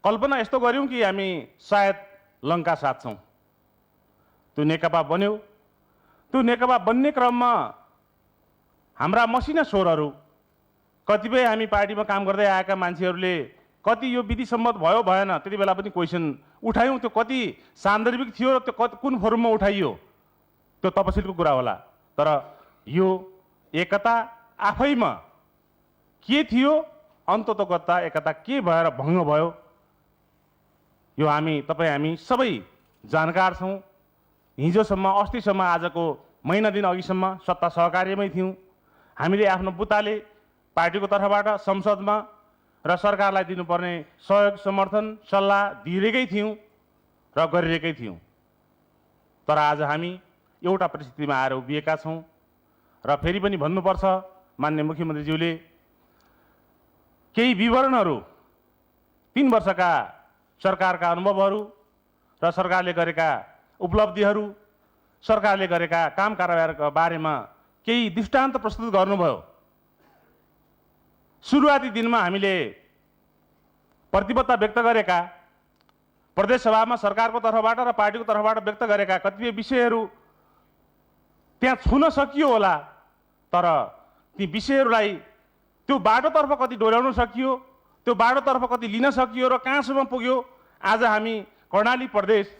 कल्पना यस्तो गऱ्यौँ कि हामी सायद लङ्का साध्छौँ। त्यो नेकपा बन्यो। त्यो नेकपा बन्ने क्रममा हाम्रा मसिना स्वरहरू कतिपय हामी पार्टीमा काम गर्दै आएका मान्छेहरूले कति यो विधि सम्मत भयो भएन त्यति बेला पनि क्वेसन उठायौँ। त्यो कति सान्दर्भिक थियो र त्यो कुन फोरममा उठाइयो त्यो तपसिलको कुरा होला। तर यो एकता आफैमा के थियो, अन्ततोगत्ता एकता के भएर भङ्ग भयो यो हामी सबै जानकार छौँ। हिजोसम्म अस्तिसम्म आजको महिना दिन अघिसम्म सत्ता सहकार्यमै थियौँ। हामीले आफ्नो बुताले पार्टीको तर्फबाट संसदमा र सरकारलाई दिनुपर्ने सहयोग समर्थन सल्लाह दिइरहेकै थियौँ र गरिरहेकै थियौँ। तर आज हामी एउटा परिस्थितिमा आएर उभिएका छौँ र फेरि पनि भन्नुपर्छ, माननीय मुख्यमन्त्रीज्यूले केही विवरणहरू 3 वर्षका सरकारका अनुभवहरू र सरकारले गरेका उपलब्धिहरू, सरकारले गरेका काम कारबाहीका बारेमा केही दृष्टान्त प्रस्तुत गर्नुभयो। सुरुवाती दिनमा हामीले प्रतिबद्धता व्यक्त गरेका प्रदेश सभामा सरकारको तर्फबाट र पार्टीको तर्फबाट व्यक्त गरेका कतिपय विषयहरू त्यहाँ छुन सकियो होला, तर ती विषयहरूलाई त्यो बाटोतर्फ कति डोर्याउन सकियो, त्यो बाटोतर्फ कति लिन सकियो र कहाँसम्म पुग्यो। आज हामी कर्णाली प्रदेश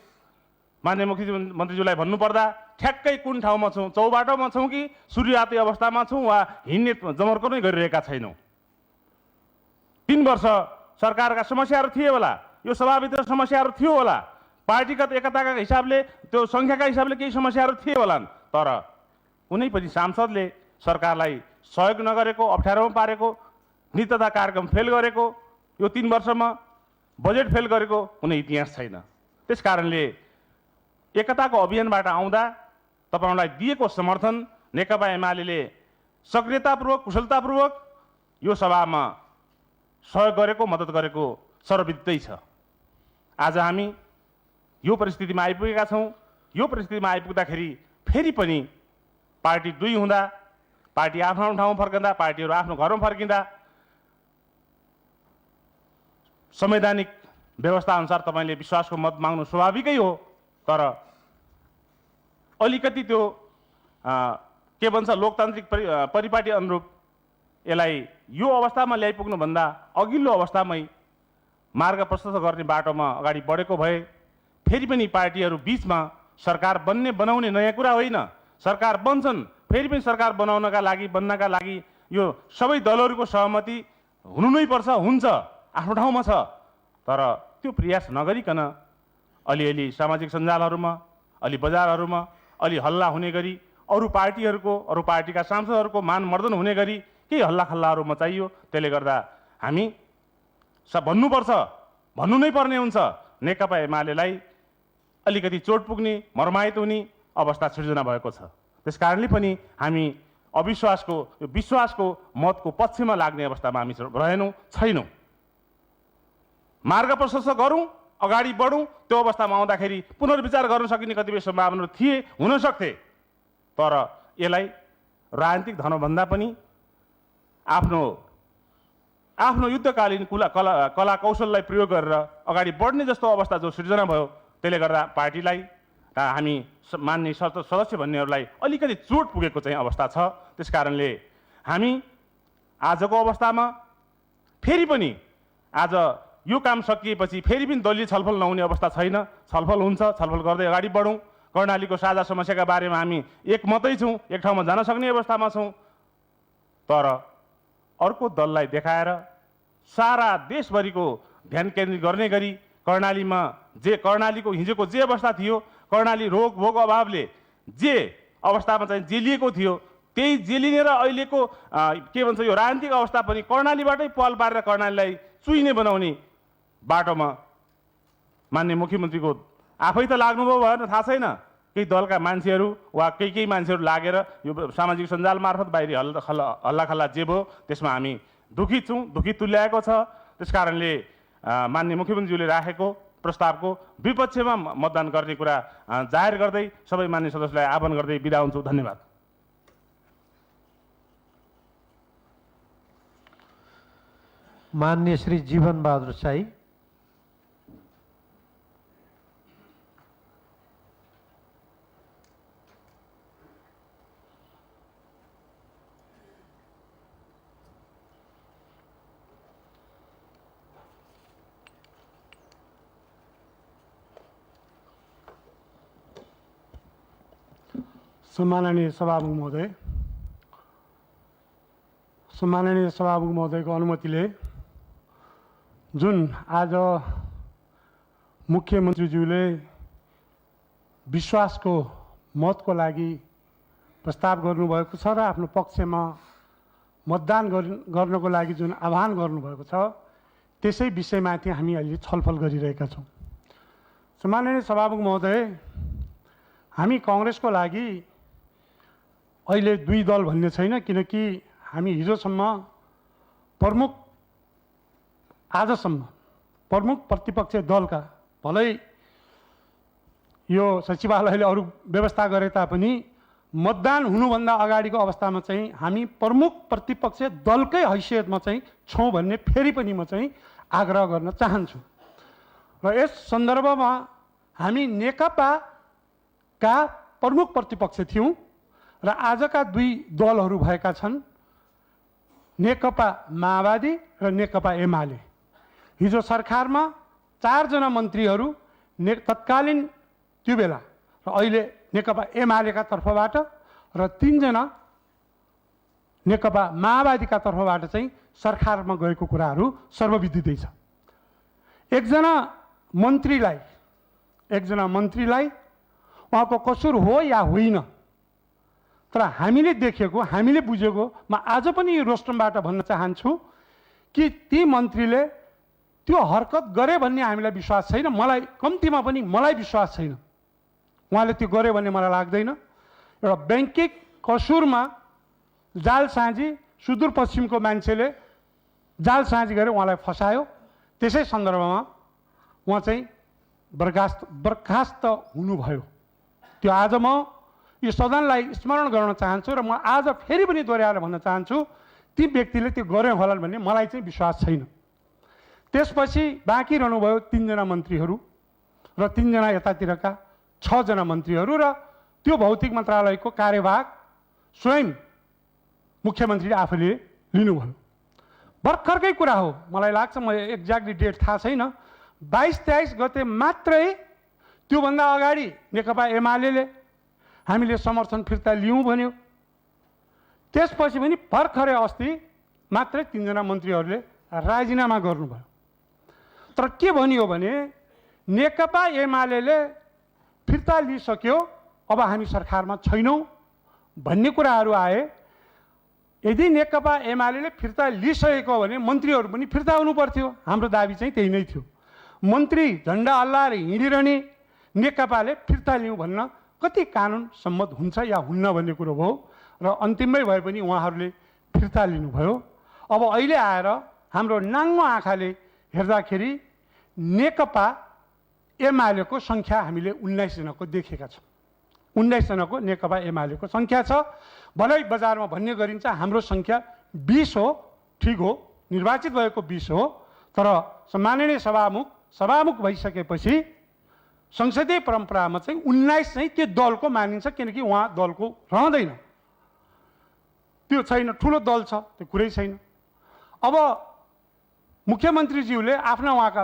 माननीय मुख्यमन्त्रीज्यूलाई भन्नुपर्दा ठ्याक्कै कुन ठाउँमा छौँ, चौबाटोमा छौँ कि सूर्याती अवस्थामा छौँ वा हिँड्ने जमर्को नै गरिरहेका छैनौँ। 3 वर्ष सरकारका समस्याहरू थिए होला, यो सभाभित्र समस्याहरू थियो होला, पार्टीगत एकताका हिसाबले त्यो सङ्ख्याका हिसाबले केही समस्याहरू थिए होलान्, तर कुनै पनि सांसदले सरकारलाई सहयोग नगरेको, अप्ठ्यारोमा पारेको, नीति तथा कार्यक्रम फेल गरेको, यो 3 वर्षमा बजेट फेल गरेको कुनै इतिहास छैन। त्यसकारणले एकताको अभियानबाट आउँदा तपाईँहरूलाई दिएको समर्थन नेकपा एमाले सक्रियतापूर्वक कुशलतापूर्वक यो सभामा सहयोग गरेको, मद्दत गरेको सर्वविदितै छ। आज हामी यो परिस्थितिमा आइपुगेका छौँ। यो परिस्थितिमा आइपुग्दाखेरि फेरि पनि पार्टी 2 हुँदा, पार्टी आफ्नो ठाउँमा फर्कँदा, पार्टीहरू आफ्नो घरमा फर्किँदा संवैधानिक व्यवस्था अनुसार तपाईँले विश्वासको मत माग्नु स्वाभाविकै हो। तर अलिकति त्यो के भन्छ लोकतान्त्रिक परिपाटी अनुरूप यसलाई यो अवस्थामा ल्याइपुग्नुभन्दा अघिल्लो अवस्थामै मार्ग प्रशस्त गर्ने बाटोमा अगाडि बढेको भए फेरि पनि पार्टीहरू बिचमा सरकार बनाउने नयाँ कुरा होइन। सरकार बन्छन्, फेरि पनि सरकार बन्नका लागि यो सबै दलहरूको सहमति हुनु नै पर्छ, हुन्छ, आफ्नो ठाउँमा छ। तर त्यो प्रयास नगरिकन अलिअलि सामाजिक सञ्जालहरूमा, अलि बजारहरूमा अलि हल्ला हुने गरी अरू पार्टीका सांसदहरूको मानमर्दन हुने गरी केही हल्लाखल्लाहरू मचाइयो। त्यसले गर्दा हामी भन्नु नै पर्ने हुन्छ, नेकपा एमालेलाई अलिकति चोट पुग्ने, मर्माहित हुने अवस्था सृजना भएको छ। त्यसकारणले पनि हामी विश्वासको मतको पक्षमा लाग्ने अवस्थामा हामी छैनौँ। मार्ग प्रशस्त गरौँ, अगाडि बढौँ। त्यो अवस्थामा आउँदाखेरि पुनर्विचार गर्न सकिने कतिपय सम्भावनाहरू हुन सक्थे। तर यसलाई राजनीतिक धर्मभन्दा पनि आफ्नो युद्धकालीन कला कौशललाई प्रयोग गरेर अगाडि बढ्ने जस्तो अवस्था जो सृजना भयो, त्यसले गर्दा पार्टीलाई र हामी मान्ने सदस्य भन्नेहरूलाई अलिकति चोट पुगेको चाहिँ अवस्था छ। त्यसकारणले हामी आजको अवस्थामा फेरि पनि आज यो काम सकिएपछि फेरि पनि दलीय छलफल नहुने अवस्था छैन। छलफल हुन्छ, छलफल गर्दै अगाडि बढौँ। कर्णालीको साझा समस्याका बारेमा हामी एकमतै छौँ, एक ठाउँमा जान सक्ने अवस्थामा छौँ। तर अर्को दललाई देखाएर सारा देशभरिको ध्यान केन्द्रित गर्ने गरी कर्णालीको हिजोको जे अवस्था थियो, कर्णाली रोग भोग अभावले जे अवस्थामा चाहिँ जेलिएको थियो, त्यही जेलिने र अहिलेको के भन्छ यो राजनीतिक अवस्था पनि कर्णालीबाटै पहल पारेर कर्णालीलाई चुइने बनाउने बाटोमा माननीय मुख्यमन्त्रीको आफै त लाग्नुभयो भएन थाहा छैन, केही दलका मान्छेहरू वा केही मान्छेहरू लागेर यो सामाजिक सञ्जाल मार्फत बाहिरी हल्लाखल्ला जे भयो त्यसमा हामी दुखित छौँ, दुखित तुल्याएको छ। त्यसकारणले माननीय मुख्यमन्त्रीले राखेको प्रस्तावको विपक्षमा मतदान गर्ने कुरा जाहेर गर्दै सबै मान्य सदस्यलाई आह्वान गर्दै बिदा हुन्छु। धन्यवाद। माननीय श्री जीवन बहादुर शाही। सम्माननीय सभामुख महोदयको अनुमतिले जुन आज मुख्यमन्त्रीज्यूले विश्वासको मतको लागि प्रस्ताव गर्नुभएको छ र आफ्नो पक्षमा मतदान गर्नको लागि जुन आह्वान गर्नुभएको छ त्यसै विषयमाथि हामी अहिले छलफल गरिरहेका छौँ। सम्माननीय सभामुख महोदय, हामी काङ्ग्रेसको लागि अहिले दुई दल भन्ने छैन, किनकि हामी आजसम्म प्रमुख प्रतिपक्ष दलका, भलै यो सचिवालयले अरू व्यवस्था गरे तापनि मतदान हुनुभन्दा अगाडिको अवस्थामा चाहिँ हामी प्रमुख प्रतिपक्ष दलकै हैसियतमा चाहिँ छौँ भन्ने फेरि पनि म चाहिँ आग्रह गर्न चाहन्छु। र यस सन्दर्भमा हामी नेकपाका प्रमुख प्रतिपक्ष थियौँ र आजका दुई दलहरू भएका छन्, नेकपा माओवादी र नेकपा एमाले। हिजो सरकारमा 4 जना मन्त्रीहरू तत्कालीन त्यो बेला र अहिले नेकपा एमालेका तर्फबाट र 3 जना नेकपा माओवादीका तर्फबाट चाहिँ सरकारमा गएको कुराहरू सर्वविदितै छ। एकजना मन्त्रीलाई उहाँको कसुर हो या होइन, तर हामीले देखेको, हामीले बुझेको, म आज पनि यो रोस्टमबाट भन्न चाहन्छु कि ती मन्त्रीले त्यो हरकत गरे भन्ने हामीलाई विश्वास छैन। मलाई कम्तीमा पनि मलाई विश्वास छैन उहाँले त्यो गरे भन्ने मलाई लाग्दैन। एउटा बैंकिक कसुरमा जालसाजी, सुदूरपश्चिमको मान्छेले जालसाजी गरेर उहाँलाई फसायो। त्यसै सन्दर्भमा उहाँ चाहिँ बर्खास्त हुनुभयो। त्यो आज म यो सदनलाई स्मरण गर्न चाहन्छु र म आज फेरि पनि दोहोऱ्याएर भन्न चाहन्छु ती व्यक्तिले त्यो गरे होलान् भन्ने मलाई चाहिँ विश्वास छैन। त्यसपछि बाँकी रहनुभयो 3 जना मन्त्रीहरू र 3 जना यतातिरका 6 जना मन्त्रीहरू र त्यो भौतिक मन्त्रालयको कार्यभाग स्वयं मुख्यमन्त्रीले आफूले लिनुभयो। भर्खरकै कुरा हो, मलाई लाग्छ, म एक्ज्याक्टली डेट थाहा छैन, 22-23 गते मात्रै त्योभन्दा अगाडि नेकपा एमाले हामीले समर्थन फिर्ता लियौँ भन्यो। त्यसपछि पनि भर्खरै अस्ति मात्रै 3 जना मन्त्रीहरूले राजीनामा गर्नुभयो। तर के भनियो भने नेकपा एमाले फिर्ता लिइसक्यो, अब हामी सरकारमा छैनौँ भन्ने कुराहरू आए। यदि नेकपा एमाले फिर्ता लिइसकेको भने मन्त्रीहरू पनि फिर्ता हुनु पर्थ्यो। हाम्रो दाबी चाहिँ त्यही नै थियो। मन्त्री झन्डा हल्लाएर हिँडिरहने नेकपाले फिर्ता लिउँ भन्न कति कानुन सम्मत हुन्छ या हुन्न भन्ने कुरो भयो र अन्तिममै भए पनि उहाँहरूले फिर्ता लिनुभयो। अब अहिले आएर हाम्रो नाङ्गो आँखाले हेर्दाखेरि नेकपा एमालेको सङ्ख्या हामीले 19 जनाको देखेका छौँ। 19 जनाको नेकपा एमालेको सङ्ख्या छ। भलै बजारमा भन्ने गरिन्छ हाम्रो सङ्ख्या 20 हो, ठिक हो, निर्वाचित भएको 20 हो। तर सम्माननीय सभामुख भइसकेपछि संसदीय परम्परामा चाहिँ 19 चाहिँ त्यो दलको मानिन्छ, किनकि उहाँ दलको रहँदैन, त्यो छैन, ठुलो दल छ, त्यो कुरै छैन। अब मुख्यमन्त्रीज्यूले आफ्ना उहाँका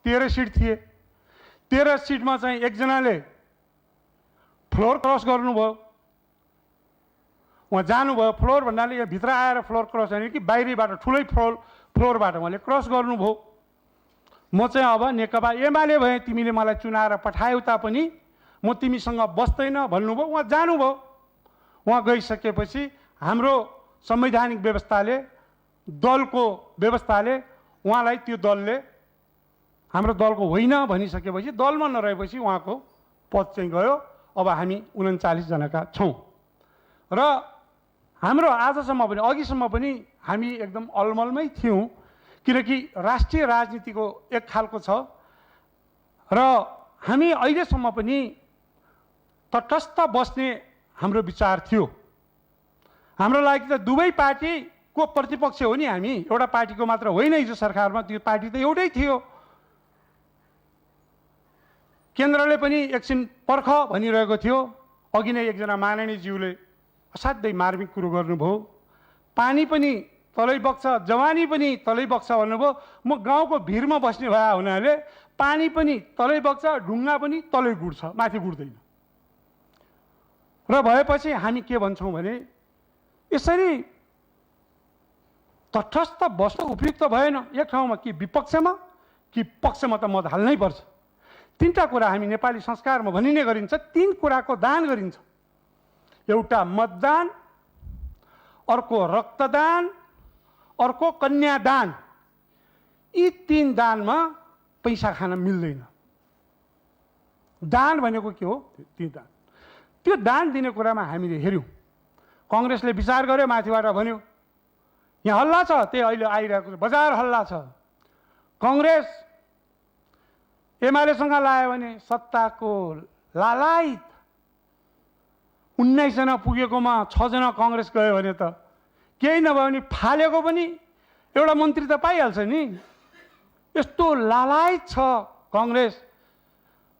13 सिट थिए, 13 सिटमा चाहिँ एकजनाले फ्लोर क्रस गर्नुभयो, उहाँ जानुभयो। फ्लोर भन्नाले यहाँ भित्र आएर फ्लोर क्रस होइन कि बाहिरबाट ठुलै फ्लोरबाट उहाँले क्रस गर्नुभयो। म चाहिँ अब नेकपा एमाले भएँ, तिमीले मलाई चुनाएर पठायौ तापनि म तिमीसँग बस्दैन भन्नुभयो, उहाँ जानुभयो। उहाँ गइसकेपछि हाम्रो संवैधानिक व्यवस्थाले, दलको व्यवस्थाले उहाँलाई त्यो दलले हाम्रो दलको होइन भनिसकेपछि दलमा नरहेपछि उहाँको पद चाहिँ गयो। अब हामी 39 जनाका छौँ र हाम्रो आजसम्म पनि, अघिसम्म पनि हामी एकदम अलमलमै थियौँ, किनकि राष्ट्रिय राजनीतिको एक खालको छ र हामी अहिलेसम्म पनि तटस्थ बस्ने हाम्रो विचार थियो। हाम्रो लागि त दुवै पार्टीको प्रतिपक्ष हो नि हामी, एउटा पार्टीको मात्र होइन। हिजो सरकारमा त्यो पार्टी त एउटै थियो। केन्द्रले पनि एकछिन पर्ख भनिरहेको थियो। अघि नै एकजना माननीयज्यूले असाध्यै मार्मिक कुरो गर्नुभयो। पानी पनि तलै बग्छ, जवानी पनि तलै बग्छ भन्नुभयो। म गाउँको भिरमा बस्ने भए हुनाले पानी पनि तलै बग्छ, ढुङ्गा पनि तलै गुड्छ, माथि गुड्दैन। र भएपछि हामी के भन्छौँ भने यसरी तटस्थ बस्न उपयुक्त भएन। एक ठाउँमा कि विपक्षमा कि पक्षमा त मत हाल्नै पर्छ। तीनटा कुरा हामी नेपाली संस्कारमा भनिने गरिन्छ, तीन कुराको दान गरिन्छ। एउटा मतदान, अर्को रक्तदान, अर्को कन्यादान। यी तीन दानमा पैसा खान मिल्दैन। दान भनेको के हो? ती दान, त्यो दान दिने कुरामा हामीले हेऱ्यौँ। कङ्ग्रेसले विचार गर्यो, माथिबाट भन्यो यहाँ हल्ला छ, त्यही अहिले आइरहेको बजार हल्ला छ। कङ्ग्रेस एमालेसँग लायो भने सत्ताको लालायत 19 जना पुगेकोमा 6 जना कङ्ग्रेस गयो भने त केही नभयो भने फालेको पनि एउटा मन्त्री त पाइहाल्छ नि। यस्तो लालायत छ कङ्ग्रेस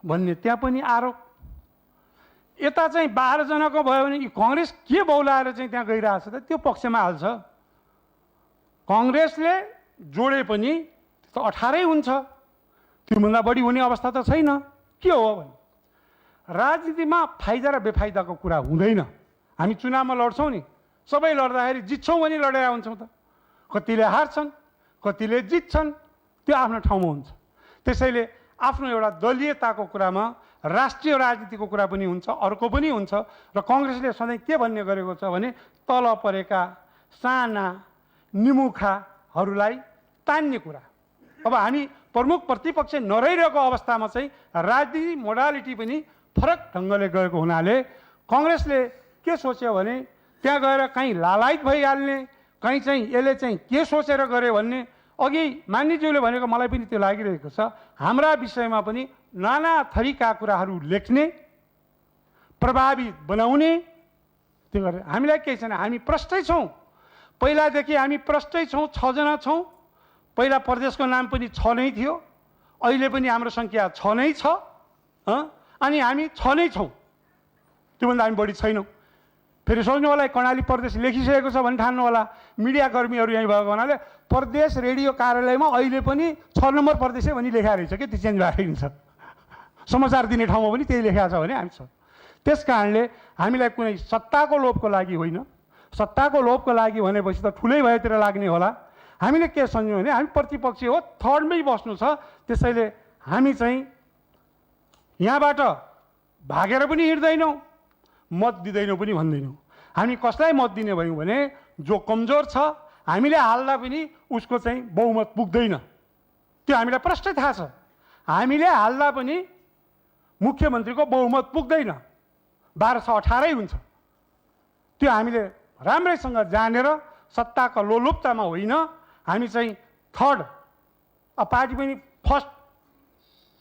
भन्ने त्यहाँ पनि आरोप। यता चाहिँ 12 जनाको भयो भने कङ्ग्रेस के बौलाएर चाहिँ त्यहाँ गइरहेछ त, त्यो पक्षमा हाल्छ। कङ्ग्रेसले जोडे पनि त 18 हुन्छ, त्योभन्दा बढी हुने अवस्था त छैन। के हो भने राजनीतिमा फाइदा र बेफाइदाको कुरा हुँदैन। हामी चुनावमा लड्छौँ नि, सबै लड्दाखेरि जित्छौँ भने लडेर हुन्छौँ त। कतिले हार्छन्, कतिले जित्छन्, त्यो आफ्नो ठाउँमा हुन्छ। त्यसैले आफ्नो एउटा दलीयताको कुरामा राष्ट्रिय राजनीतिको कुरा पनि हुन्छ, अर्को पनि हुन्छ। र कङ्ग्रेसले सधैँ के भन्ने गरेको छ भने तल परेका साना निमुखाहरूलाई तान्ने कुरा। अब हामी प्रमुख प्रतिपक्ष नरहिरहेको अवस्थामा चाहिँ राजनीति मोडालिटी पनि फरक ढङ्गले गएको हुनाले कङ्ग्रेसले के सोच्यो भने त्यहाँ गएर कहीँ लालायत भइहाल्ने, कहीँ चाहिँ यसले चाहिँ के सोचेर गरे भन्ने। अघि मान्यज्यूले भनेको मलाई पनि त्यो लागिरहेको छ। हाम्रा विषयमा पनि नाना थरीका कुराहरू लेख्ने, प्रभावित बनाउने, त्यो गरेर हामीलाई केही छैन। हामी प्रष्टै छौँ, पहिलादेखि हामी प्रष्टै छौँ। 6 जना छौँ। पहिला प्रदेशको नाम पनि 6 नै थियो, अहिले पनि हाम्रो सङ्ख्या 6 नै छ। अनि हामी 6 नै छौँ, त्योभन्दा हामी बढी छैनौँ। फेरि सोच्नु होला कर्णाली प्रदेश लेखिसकेको छ भने ठान्नु होला। मिडियाकर्मीहरू यहीँ भएको हुनाले प्रदेश रेडियो कार्यालयमा अहिले पनि 6 नम्बर प्रदेशै भनी लेखा रहेछ कि, त्यो चेन्ज भएर हिँड्छ। समाचार दिने ठाउँमा पनि त्यही लेखा छ भने हामी छ। त्यस कारणले हामीलाई कुनै सत्ताको लोभको लागि होइन। सत्ताको लोभको लागि भनेपछि त ठुलै भएतिर लाग्ने होला। हामीले के सम्झ्यौँ भने हामी प्रतिपक्षी हो, थर्डमै बस्नु छ। त्यसैले हामी चाहिँ यहाँबाट भागेर पनि हिँड्दैनौँ, मत दिँदैनौँ पनि भन्दैनौँ। हामी कसलाई मत दिने भयौँ भने जो कमजोर छ, हामीले हाल्दा पनि उसको चाहिँ बहुमत पुग्दैन, त्यो हामीलाई प्रष्टै थाहा छ। हामीले हाल्दा पनि मुख्यमन्त्रीको बहुमत पुग्दैन, 1218 हुन्छ। त्यो हामीले राम्रैसँग जानेर सत्ताको लोलुप्तामा होइन, हामी चाहिँ थर्ड, पार्टी पनि फर्स्ट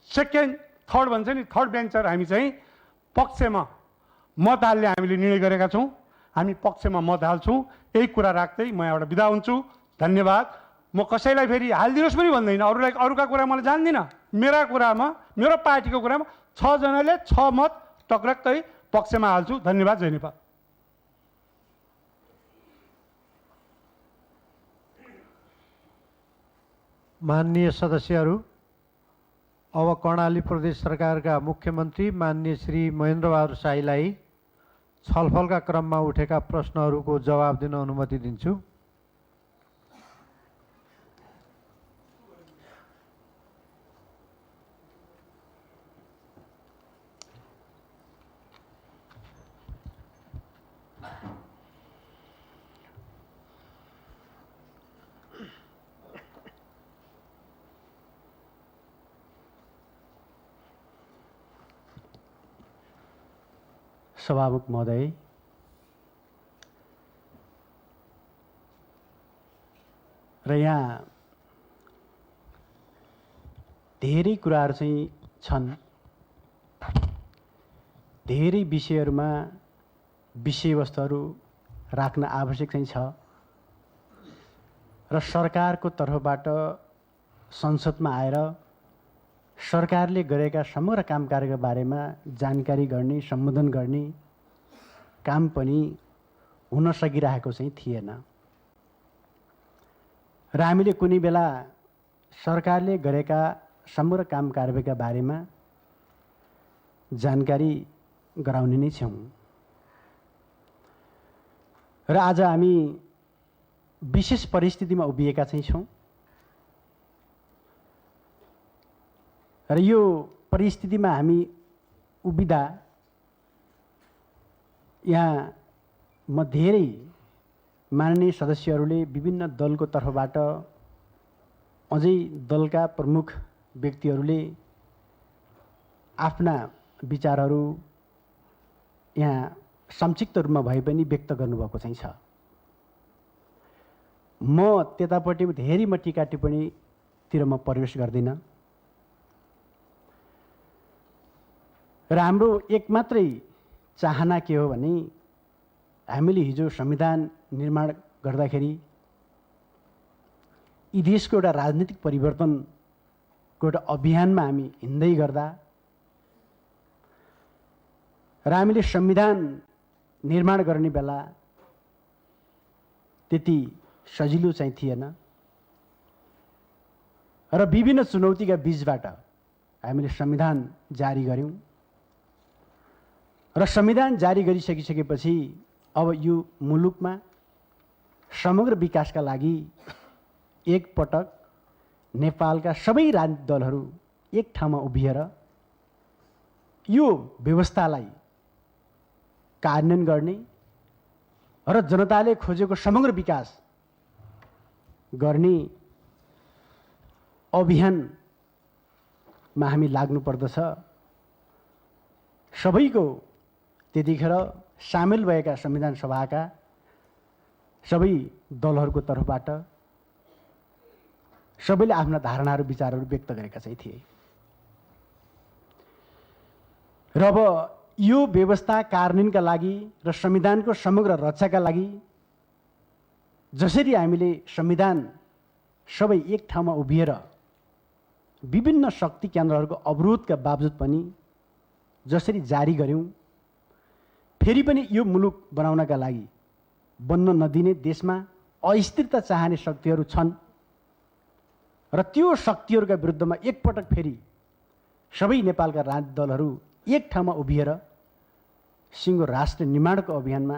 सेकेन्ड थर्ड भन्छ नि, थर्ड बेन्चर हामी चाहिँ पक्षमा मत हाल्ने हामीले निर्णय गरेका छौँ। हामी पक्षमा मत हाल्छौँ। यही कुरा राख्दै म यहाँबाट बिदा हुन्छु। धन्यवाद। म कसैलाई फेरि हालिदिनुहोस् पनि भन्दैन, अरूलाई अरूका कुरा मलाई जान्दिनँ। मेरा कुरामा, मेरो पार्टीको कुरामा 6 जनाले 6 मत टक्रक्कै पक्षमा हाल्छु। धन्यवाद। जय नेपाल। माननीय सदस्यहरू, अब कर्णाली प्रदेश सरकारका मुख्यमन्त्री माननीय श्री महेन्द्रबहादुर शाहीलाई छलफलका क्रममा उठेका प्रश्नहरूको जवाब दिन अनुमति दिन्छु। सभामुख महोदय, र यहाँ धेरै कुराहरू चाहिँ छन्, धेरै विषयहरूमा विषयवस्तुहरू राख्न आवश्यक चाहिँ छ र सरकारको तर्फबाट संसदमा आएर सरकारले गरेका समग्र काम कार्यका बारेमा जानकारी गर्ने, सम्बोधन गर्ने काम पनि हुन सकिरहेको चाहिँ थिएन र हामीले कुनै बेला सरकारले गरेका समग्र काम कारबाहीका बारेमा जानकारी गराउने नै छौँ र आज हामी विशेष परिस्थितिमा उभिएका चाहिँ छौँ र यो परिस्थितिमा हामी उभिँदा यहाँ म धेरै माननीय सदस्यहरूले विभिन्न दलको तर्फबाट अझै दलका प्रमुख व्यक्तिहरूले आफ्ना विचारहरू यहाँ संक्षिप्त रूपमा भए पनि व्यक्त गर्नुभएको चाहिँ छ। म त्यतापट्टि धेरै टीका टिप्पणीतिर म प्रवेश गर्दिनँ र हाम्रो एक मात्रै चाहना के हो भने हामीले हिजो संविधान निर्माण गर्दाखेरि यी देशको एउटा राजनीतिक परिवर्तनको एउटा अभियानमा हामी हिँड्दै गर्दा र हामीले संविधान निर्माण गर्ने बेला त्यति सजिलो चाहिँ थिएन र विभिन्न चुनौतीका बीचबाट हामीले संविधान जारी गर्यौं र संविधान जारी गरिसकिसकेपछि अब यो मुलुकमा समग्र विकासका लागि एक पटक नेपालका सबै राजनीतिक दलहरू एक ठाउँमा उभिएर यो व्यवस्थालाई कार्यान्वयन गर्ने र जनताले खोजेको समग्र विकास गर्ने अभियानमा हामी लाग्नुपर्दछ। सबैको त्यतिखेर सामेल भएका संविधान सभाका सबै दलहरूको तर्फबाट सबैले आफ्ना धारणाहरू विचारहरू व्यक्त गरेका चाहिँ थिए र अब यो व्यवस्था कार्यान्वयनका लागि र संविधानको समग्र रक्षाका लागि जसरी हामीले संविधान सबै एक ठाउँमा उभिएर विभिन्न शक्ति केन्द्रहरूको अवरोधका बावजुद पनि जसरी जारी गर्यौं, फेरि पनि यो मुलुक बनाउनका लागि बन्न नदिने देशमा अस्थिरता चाहने शक्तिहरू छन् र त्यो शक्तिहरूका विरुद्धमा एकपटक फेरि सबै नेपालका राजनीतिक दलहरू एक ठाउँमा उभिएर सिङ्गो राष्ट्र निर्माणको अभियानमा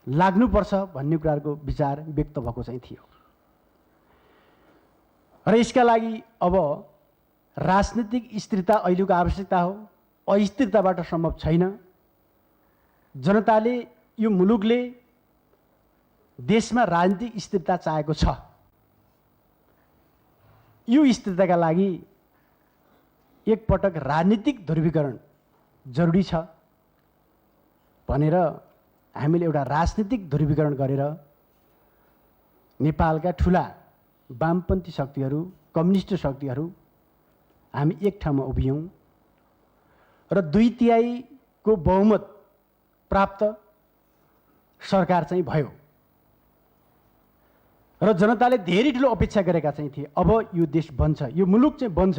लाग्नुपर्छ भन्ने कुराहरूको विचार व्यक्त भएको चाहिँ थियो र यसका लागि अब राजनीतिक स्थिरता अहिलेको आवश्यकता हो। अस्थिरताबाट सम्भव छैन। जनताले यो मुलुकले देशमा राजनीतिक स्थिरता चाहेको छ। यो स्थिरताका लागि एकपटक राजनीतिक ध्रुवीकरण जरुरी छ भनेर हामीले एउटा राजनीतिक ध्रुवीकरण गरेर नेपालका ठुला वामपन्थी शक्तिहरू, कम्युनिस्ट शक्तिहरू हामी एक ठाउँमा उभियौं र 2/3 को बहुमत प्राप्त सरकार चाहिँ भयो र जनताले धेरै ठुलो अपेक्षा गरेका चाहिँ थिए। अब यो देश बन्छ, यो मुलुक चाहिँ बन्छ,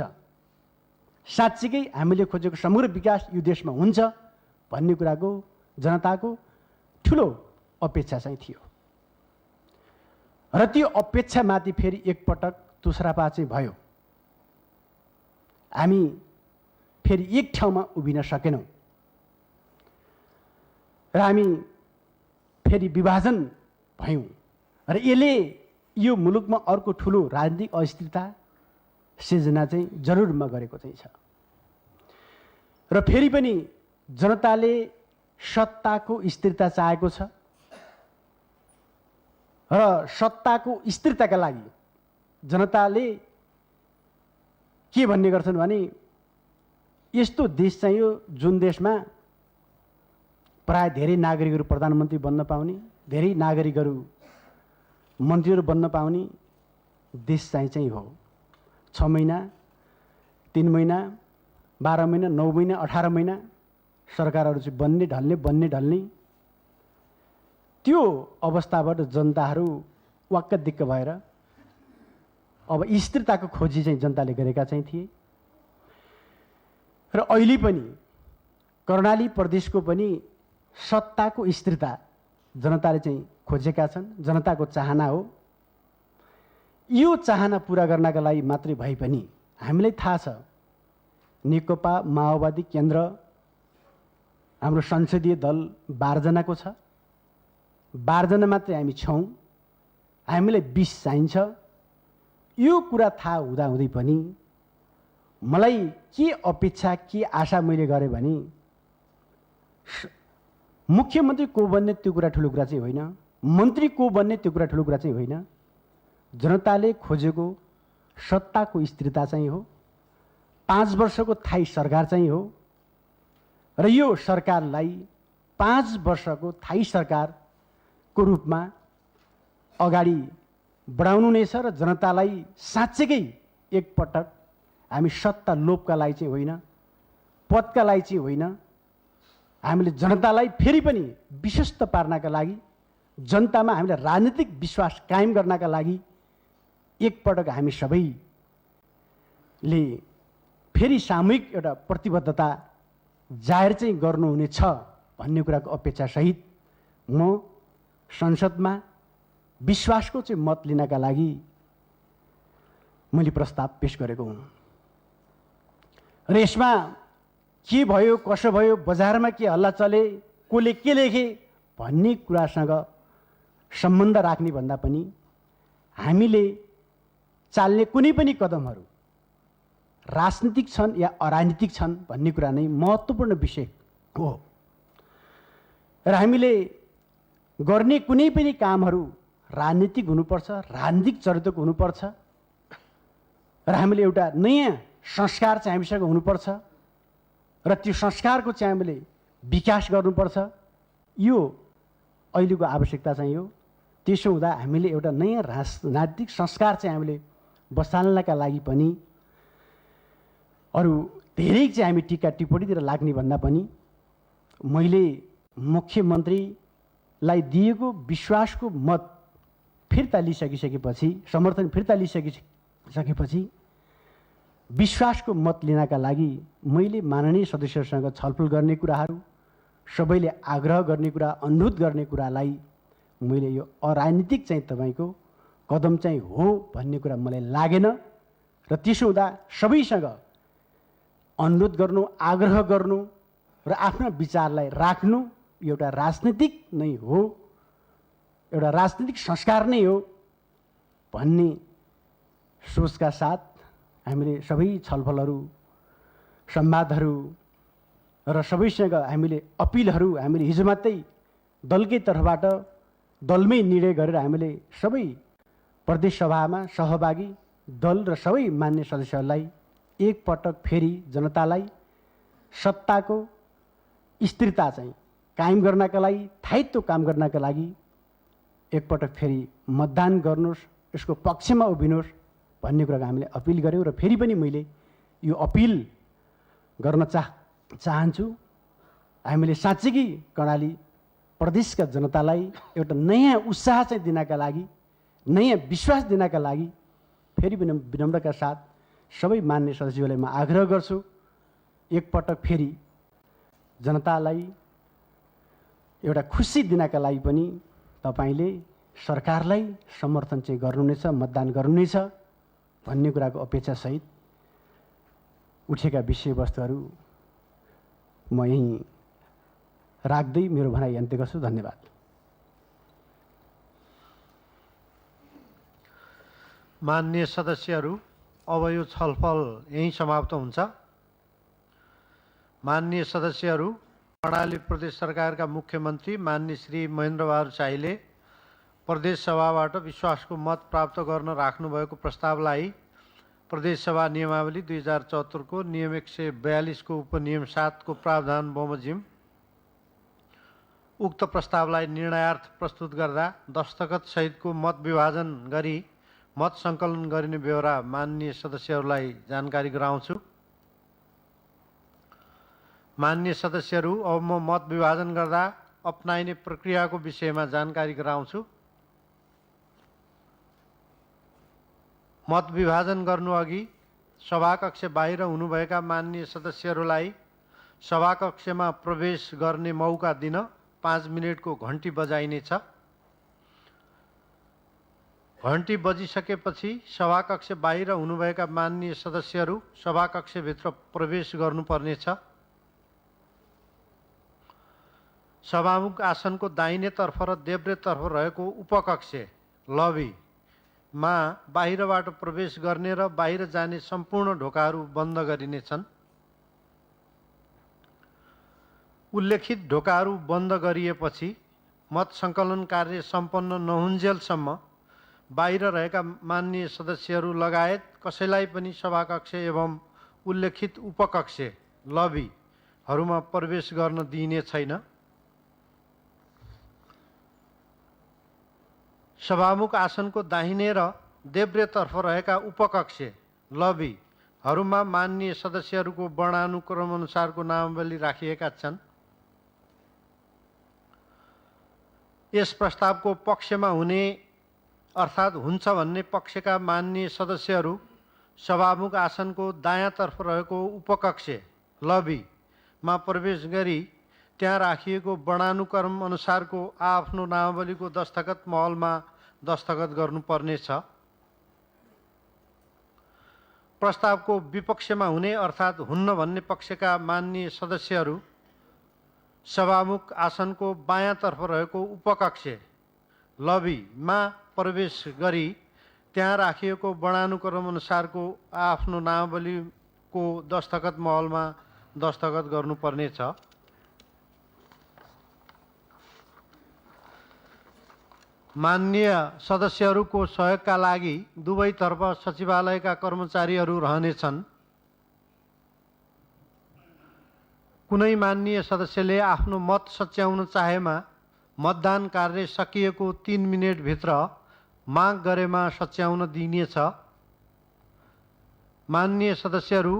साँच्चीकै हामीले खोजेको समग्र विकास यो देशमा हुन्छ भन्ने कुराको जनताको ठुलो अपेक्षा चाहिँ थियो र त्यो अपेक्षामाथि फेरि एकपटक तुसरापा चाहिँ भयो हामी फेरि एक ठाउँमा उभिन सकेनौँ र हामी फेरि विभाजन भयौँ र यसले यो मुलुकमा अर्को ठुलो राजनीतिक अस्थिरता सिर्जना चाहिँ जरुरमा गरेको चाहिँ छ र फेरि पनि जनताले सत्ताको स्थिरता चाहेको छ र सत्ताको स्थिरताका लागि जनताले के भन्ने गर्छन् भने यस्तो देश चाहियो जुन देशमा प्राय धेरै नागरिकहरू प्रधानमन्त्री बन्न पाउने, धेरै नागरिकहरू मन्त्रीहरू बन्न पाउने देश चाहिँ हो। 6 महिना, 3 महिना, 12 महिना, 9 महिना, 18 महिना सरकारहरू चाहिँ बन्ने ढल्ने त्यो अवस्थाबाट जनताहरू वाक्क दिक्क भएर अब स्थिरताको खोजी चाहिँ जनताले गरेका चाहिँ थिए र अहिले पनि कर्णाली प्रदेशको पनि सत्ताको स्थिरता जनताले चाहिँ खोजेका छन्। जनताको चाहना हो। यो चाहना पुरा गर्नका लागि मात्रै भए पनि हामीलाई थाहा छ नेकपा माओवादी केन्द्र हाम्रो संसदीय दल 12 जनाको छ। 12 जना मात्रै हामी छौँ। हामीलाई 20 चाहिन्छ। यो कुरा थाहा हुँदाहुँदै पनि मलाई के अपेक्षा के आशा मैले गरेँ भने मुख्यमन्त्री को बन्ने त्यो कुरा ठुलो कुरा चाहिँ होइन, मन्त्री को बन्ने त्यो कुरा ठुलो कुरा चाहिँ होइन। जनताले खोजेको सत्ताको स्थिरता चाहिँ हो। 5 वर्षको थायी सरकार चाहिँ हो र यो सरकारलाई 5 वर्षको थायी सरकारको रूपमा अगाडि बढाउनु नै छ र जनतालाई साँच्चैकै एकपटक हामी सत्ता लोभका लागि चाहिँ होइन, पदका लागि चाहिँ होइन, हामीले जनतालाई फेरि पनि विश्वस्त पार्नका लागि, जनतामा हामीले राजनीतिक विश्वास कायम गर्नका लागि एकपटक हामी सबैले फेरि सामूहिक एउटा प्रतिबद्धता जाहेर चाहिँ गर्नुहुनेछ भन्ने कुराको अपेक्षासहित म संसदमा विश्वासको चाहिँ मत लिनका लागि मैले प्रस्ताव पेश गरेको हुँ र यसमा के भयो कसो भयो, बजारमा के हल्ला चले, कसले के लेखे भन्ने कुरासँग सम्बन्ध राख्ने भन्दा पनि हामीले चाल्ने कुनै पनि कदमहरू राजनीतिक छन् या अराजनीतिक छन् भन्ने कुरा नै महत्त्वपूर्ण विषय हो र हामीले गर्ने कुनै पनि कामहरू राजनीतिक हुनुपर्छ, राजनीतिक चरित्रको हुनुपर्छ र हामीले एउटा नयाँ संस्कार चाहिँ हामीसँग हुनुपर्छ र त्यो संस्कारको चाहिँ हामीले विकास गर्नुपर्छ। यो अहिलेको आवश्यकता चाहिँ हो। त्यसो हुँदा हामीले एउटा नयाँ राजनीतिक संस्कार चाहिँ हामीले बसाल्नका लागि पनि अरू धेरै चाहिँ हामी टिका टिप्पणीतिर लाग्ने भन्दा पनि मैले मुख्यमन्त्रीलाई दिएको विश्वासको मत फिर्ता लिइसकेपछि, समर्थन फिर्ता लिइसकेपछि विश्वासको मत लिनका लागि मैले माननीय सदस्यहरूसँग छलफल गर्ने कुराहरू, सबैले आग्रह गर्ने कुरा, अनुरोध गर्ने कुरालाई मैले यो अराजनीतिक चाहिँ तपाईँको कदम चाहिँ हो भन्ने कुरा मलाई लागेन र त्यसो हुँदा सबैसँग अनुरोध गर्नु, आग्रह गर्नु र आफ्ना विचारलाई राख्नु एउटा राजनीतिक नै हो, एउटा राजनीतिक संस्कार नै हो भन्ने सोचका साथ हामीले सबै छलफलहरू, संवादहरू र सबैसँग हामीले अपिलहरू हामीले हिजो मात्रै दलकै तर्फबाट दलमै निर्णय गरेर हामीले सबै प्रदेश सभामा सहभागी दल र सबै मान्य सदस्यहरूलाई एकपटक फेरि जनतालाई सत्ताको स्थिरता चाहिँ कायम गर्नका लागि, स्थायित्व काम गर्नका लागि एकपटक फेरि मतदान गर्नुहोस्, यसको पक्षमा उभिनुहोस् भन्ने कुराको हामीले अपिल गऱ्यौँ र फेरि पनि मैले यो अपिल गर्न चाहन्छु। हामीले साँच्चै कर्णाली प्रदेशका जनतालाई एउटा नयाँ उत्साह चाहिँ दिनका लागि, नयाँ विश्वास दिनका लागि फेरि पनि विनम्रका साथ सबै मान्य सदस्यहरूलाई म आग्रह गर्छु एकपटक फेरि जनतालाई एउटा खुसी दिनका लागि पनि तपाईँले सरकारलाई समर्थन चाहिँ गर्नुहुनेछ, मतदान गर्नुहुनेछ भन्ने कुराको अपेक्षासहित उठेका विषयवस्तुहरू म यहीँ राख्दै मेरो भनाइ अन्त्य गर्छु। धन्यवाद। माननीय सदस्यहरू, अब यो छलफल यहीँ समाप्त हुन्छ। माननीय सदस्यहरू, कर्णाली प्रदेश सरकारका मुख्यमन्त्री माननीय श्री महेन्द्र बहादुर शाहीले प्रदेश सभाबाट विश्वासको मत प्राप्त गर्न राख्नुभएको प्रस्तावलाई प्रदेश सभा नियमावली 2074 को नियम 142 को उपनियम 7 को प्रावधान बमोजिम उक्त प्रस्तावलाई निर्णयार्थ प्रस्तुत गर्दा दस्तखत सहितको मत विभाजन गरी मत सङ्कलन गरिने बेहोरा माननीय सदस्यहरूलाई जानकारी गराउँछु। माननीय सदस्यहरू, अब म मत विभाजन गर्दा अपनाइने प्रक्रियाको विषयमा जानकारी गराउँछु। मत विभाजन गर्नुअघि सभाकक्ष बाहिर हुनुभएका माननीय सदस्यहरूलाई सभाकक्षमा प्रवेश गर्ने मौका दिन 5 मिनेटको घन्टी बजाइनेछ। घन्टी बजिसकेपछि सभाकक्ष बाहिर हुनुभएका माननीय सदस्यहरू सभाकक्षभित्र प्रवेश गर्नुपर्नेछ। सभामुख आसनको दाहिनेतर्फ र देब्रेतर्फ रहेको उपकक्ष लबीमा बाहिरबाट प्रवेश गर्ने र बाहिर जाने सम्पूर्ण ढोकाहरू बन्द गरिनेछन्। उल्लेखित ढोकाहरू बन्द गरिएपछि मत सङ्कलन कार्य सम्पन्न नहुन्जेलसम्म बाहिर रहेका माननीय सदस्यहरू लगायत कसैलाई पनि सभाकक्ष एवं उल्लेखित उपकक्ष लबीहरूमा प्रवेश गर्न दिइने छैन। सभामुख आसनको दाहिने र देब्रेतर्फ रहेका उपकक्ष लबीहरूमा माननीय सदस्यहरूको वर्णानुक्रम अनुसारको नामावली राखिएका छन्। यस प्रस्तावको पक्षमा हुने अर्थात् हुन्छ भन्ने पक्षका माननीय सदस्यहरू सभामुख आसनको दायाँतर्फ रहेको उपकक्ष लबीमा प्रवेश गरी त्यहाँ राखिएको वर्णानुक्रम अनुसारको आफ्नो नामावलीको दस्तखत महलमा दस्तखत गर्नुपर्नेछ। प्रस्तावको विपक्षमा हुने अर्थात् हुन्न भन्ने पक्षका माननीय सदस्यहरू सभामुख आसनको बायाँतर्फ रहेको उपकक्ष लबीमा प्रवेश गरी त्यहाँ राखिएको वर्णानुक्रम अनुसारको आफ्नो नामावलीको दस्तखत महलमा दस्तखत गर्नुपर्नेछ। माननीय सदस्यहरूको सहयोगका लागि दुवैतर्फ सचिवालयका कर्मचारीहरू रहनेछन्। कुनै माननीय सदस्यले आफ्नो मत सच्याउन चाहेमा मतदान कार्य सकिएको 3 मिनेटभित्र माग गरेमा सच्याउन दिइनेछ। माननीय सदस्यहरू,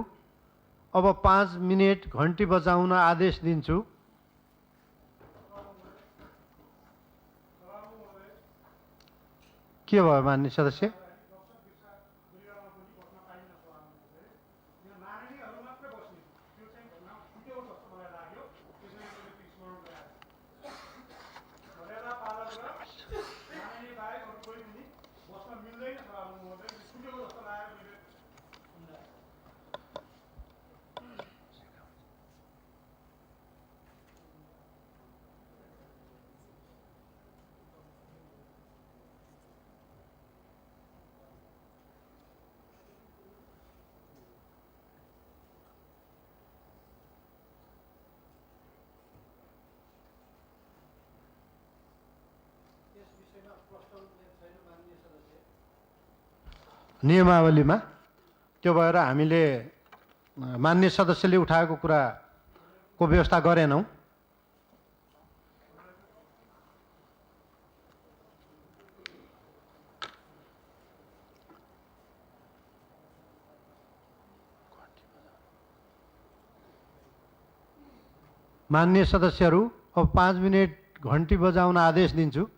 अब 5 मिनेट घन्टी बजाउन आदेश दिन्छु। के भयो माननीय सदस्य? नियमावलीमा त्यो भएर हामीले माननीय सदस्यले उठाएको कुराको व्यवस्था गरेनौँ। माननीय सदस्यहरू, अब 5 मिनेट घन्टी बजाउन आदेश दिन्छु।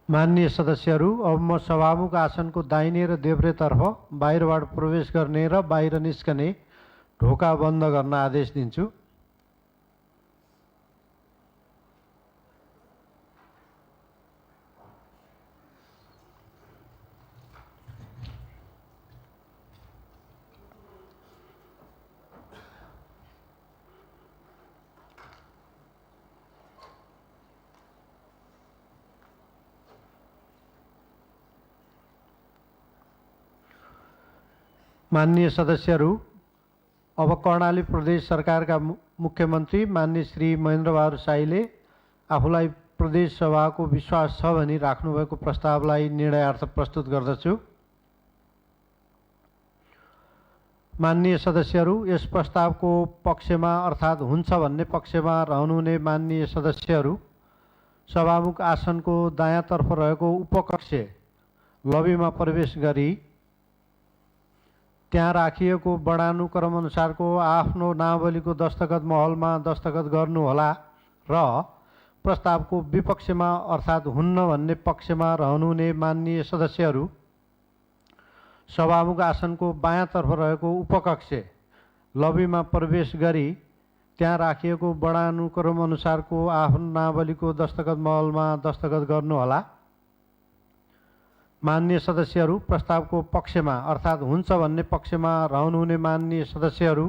माननीय सदस्यहरू, अब म सभामुख आसनको दाहिने र देब्रेतर्फ बाहिरबाट प्रवेश गर्ने र बाहिर निस्कने ढोका बन्द गर्न आदेश दिन्छु। माननीय सदस्यहरू, अब कर्णाली प्रदेश सरकारका मुख्यमन्त्री माननीय श्री महेन्द्रबहादुर शाहीले आफूलाई प्रदेश सभाको विश्वास छ भनी राख्नुभएको प्रस्तावलाई निर्णयार्थ प्रस्तुत गर्दछु। माननीय सदस्यहरू, यस प्रस्तावको पक्षमा अर्थात् हुन्छ भन्ने पक्षमा रहनुहुने माननीय सदस्यहरू सभामुख आसनको दायाँतर्फ रहेको उपकक्ष लबीमा प्रवेश गरी त्यहाँ राखिएको वर्णानुक्रम अनुसारको आफ्नो नावलीको दस्तखत महलमा दस्तखत गर्नुहोला र प्रस्तावको विपक्षमा अर्थात् हुन्न भन्ने पक्षमा रहनुहुने माननीय सदस्यहरू सभामुख आसनको बायाँतर्फ रहेको उपकक्ष लबीमा प्रवेश गरी त्यहाँ राखिएको वर्णानुक्रम अनुसारको आफ्नो नावलीको दस्तखत महलमा दस्तखत गर्नुहोला। माननीय सदस्यहरू, प्रस्तावको पक्षमा अर्थात् हुन्छ भन्ने पक्षमा रहनुहुने माननीय सदस्यहरू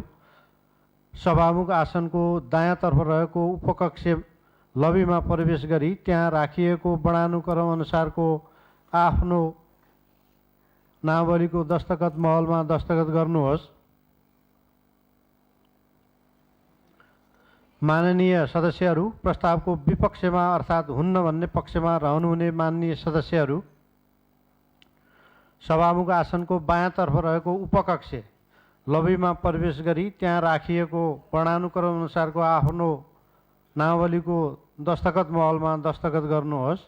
सभामुख आसनको दायाँतर्फ रहेको उपकक्ष लबीमा प्रवेश गरी त्यहाँ राखिएको वर्णानुक्रम अनुसारको आफ्नो नावलीको दस्तखत महलमा दस्तखत गर्नुहोस्। माननीय सदस्यहरू, प्रस्तावको विपक्षमा अर्थात् हुन्न भन्ने पक्षमा रहनुहुने माननीय सदस्यहरू सभामुख आसनको बायाँतर्फ रहेको उपकक्ष लबीमा प्रवेश गरी त्यहाँ राखिएको वर्णानुक्रम अनुसारको आफ्नो नावलीको दस्तखत महलमा दस्तखत गर्नुहोस्।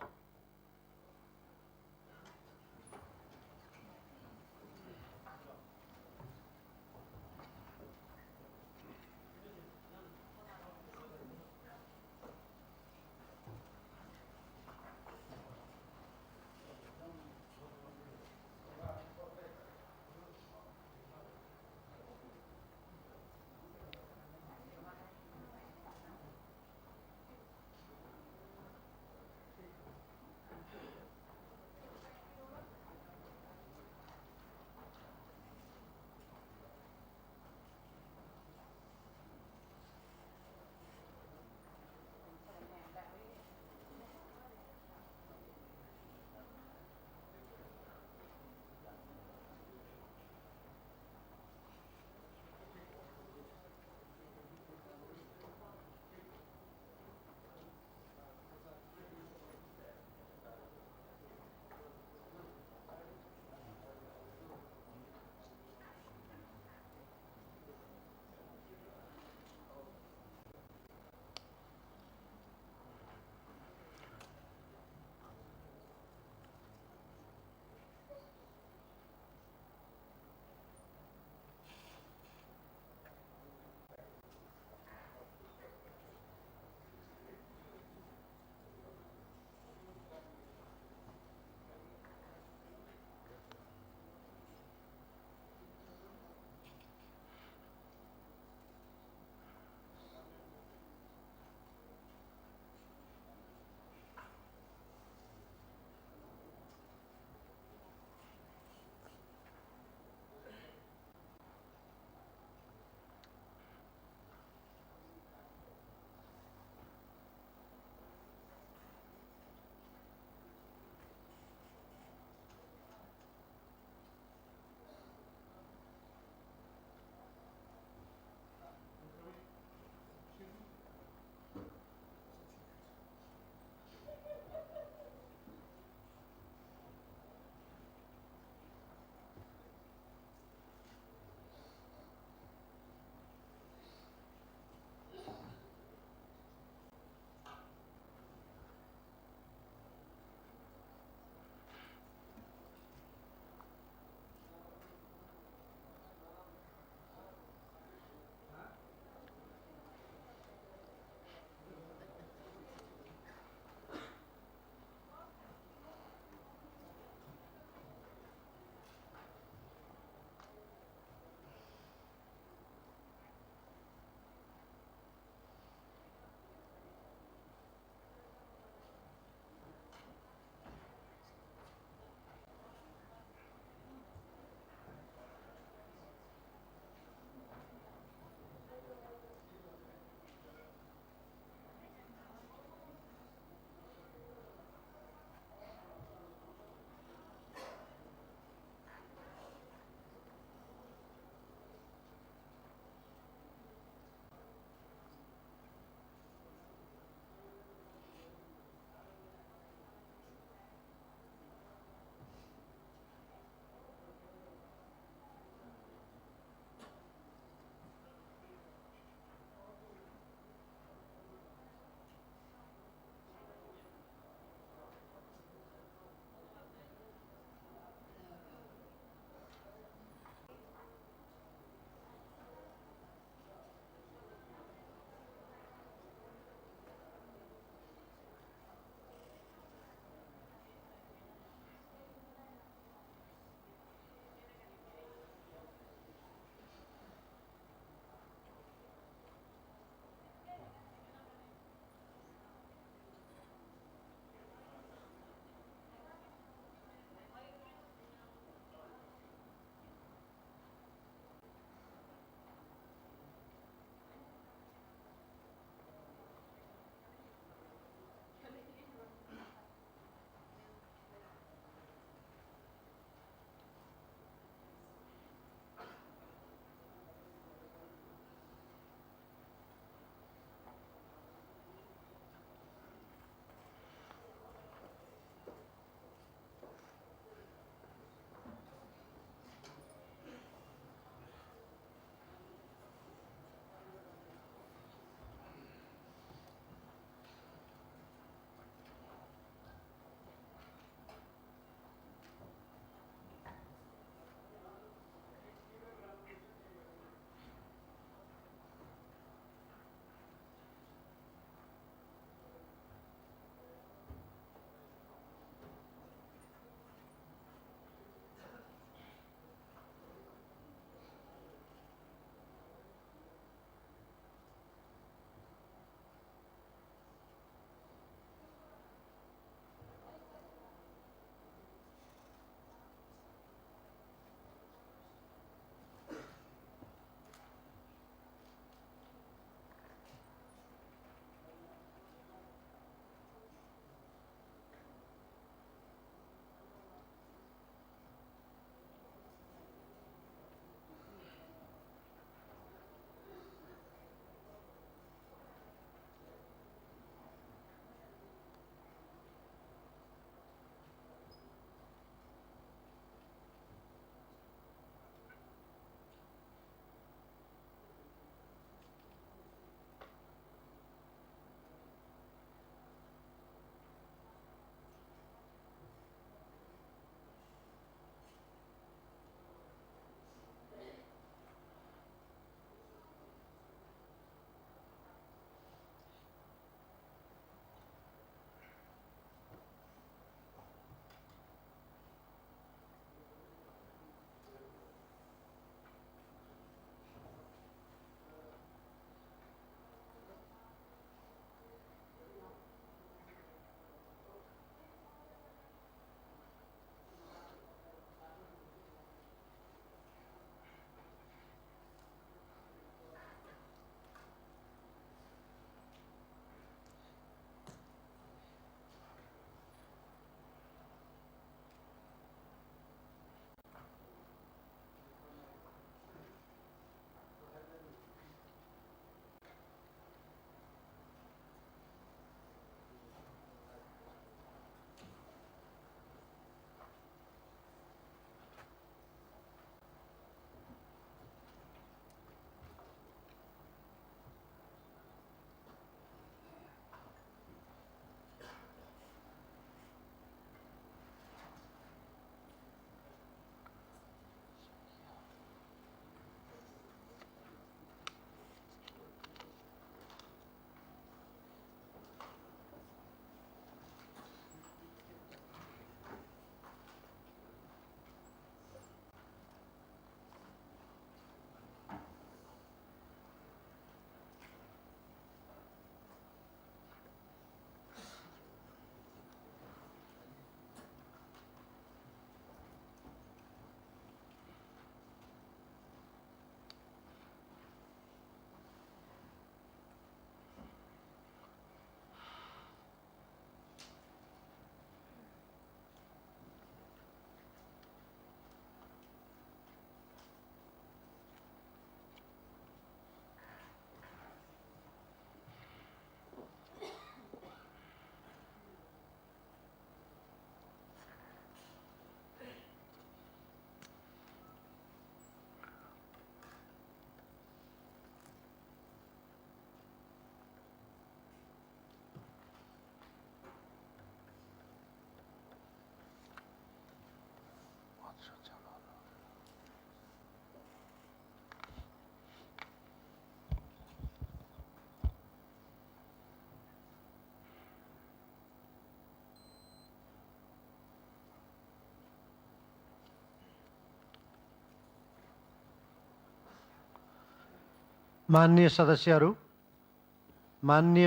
माननीय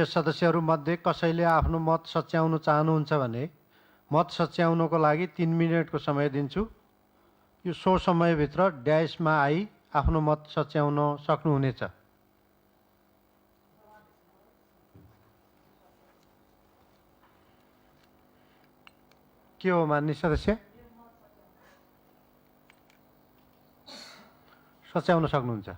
सदस्यहरूमध्ये कसैले आफ्नो मत सच्याउन चाहनुहुन्छ भने मत सच्याउनको लागि 3 मिनेटको समय दिन्छु। यो सो समयभित्र ड्यासमा आई आफ्नो मत सच्याउन सक्नुहुनेछ। के हो माननीय सदस्य? सच्याउन सक्नुहुन्छ।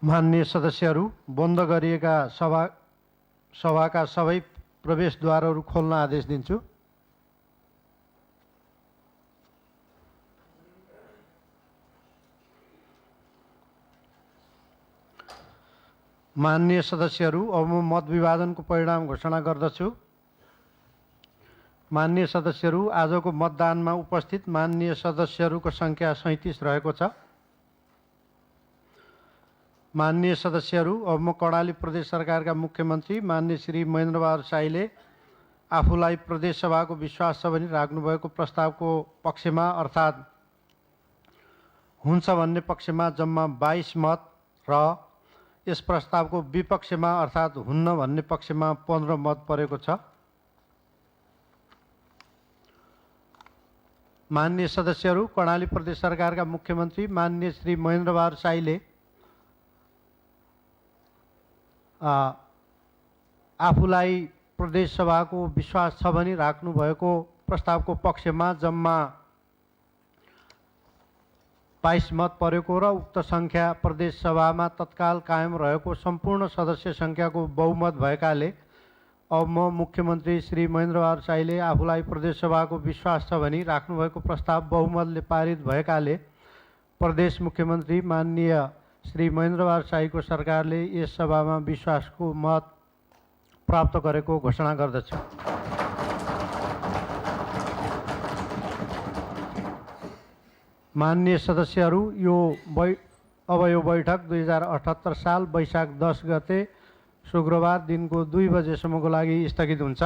माननीय सदस्यहरू, बन्द गरिएका सभाका सबै प्रवेशद्वारहरू खोल्न आदेश दिन्छु। माननीय सदस्यहरू, अब म मत विभाजनको परिणाम घोषणा गर्दछु। माननीय सदस्यहरू, आजको मतदानमा उपस्थित माननीय सदस्यहरूको सङ्ख्या 37 रहेको छ। माननीय सदस्यहरू, अब म कर्णाली प्रदेश सरकारका मुख्यमन्त्री माननीय श्री महेन्द्रबहादुर शाहीले आफूलाई प्रदेश सभाको विश्वास छ भनी राख्नुभएको प्रस्तावको पक्षमा अर्थात् हुन्छ भन्ने पक्षमा जम्मा 22 मत र यस प्रस्तावको विपक्षमा अर्थात् हुन्न भन्ने पक्षमा 15 मत परेको छ। माननीय सदस्यहरू, कर्णाली प्रदेश सरकारका मुख्यमन्त्री माननीय श्री महेन्द्रबहादुर शाहीले आफूलाई प्रदेश सभाको विश्वास छ भनी राख्नुभएको प्रस्तावको पक्षमा जम्मा 22 मत परेको र उक्त सङ्ख्या प्रदेश सभामा तत्काल कायम रहेको सम्पूर्ण सदस्य सङ्ख्याको बहुमत भएकाले अब म मुख्यमन्त्री श्री महेन्द्रबहादुर शाहीले आफूलाई प्रदेश सभाको विश्वास छ भनी राख्नुभएको प्रस्ताव बहुमतले पारित भएकाले प्रदेश मुख्यमन्त्री माननीय श्री महेन्द्रबहादुर शाहीको सरकारले यस सभामा विश्वासको मत प्राप्त गरेको घोषणा गर्दछु। माननीय सदस्यहरू, अब यो बैठक 2078 साल वैशाख 10 गते शुक्रबार दिनको 2 बजेसम्मको लागि स्थगित हुन्छ।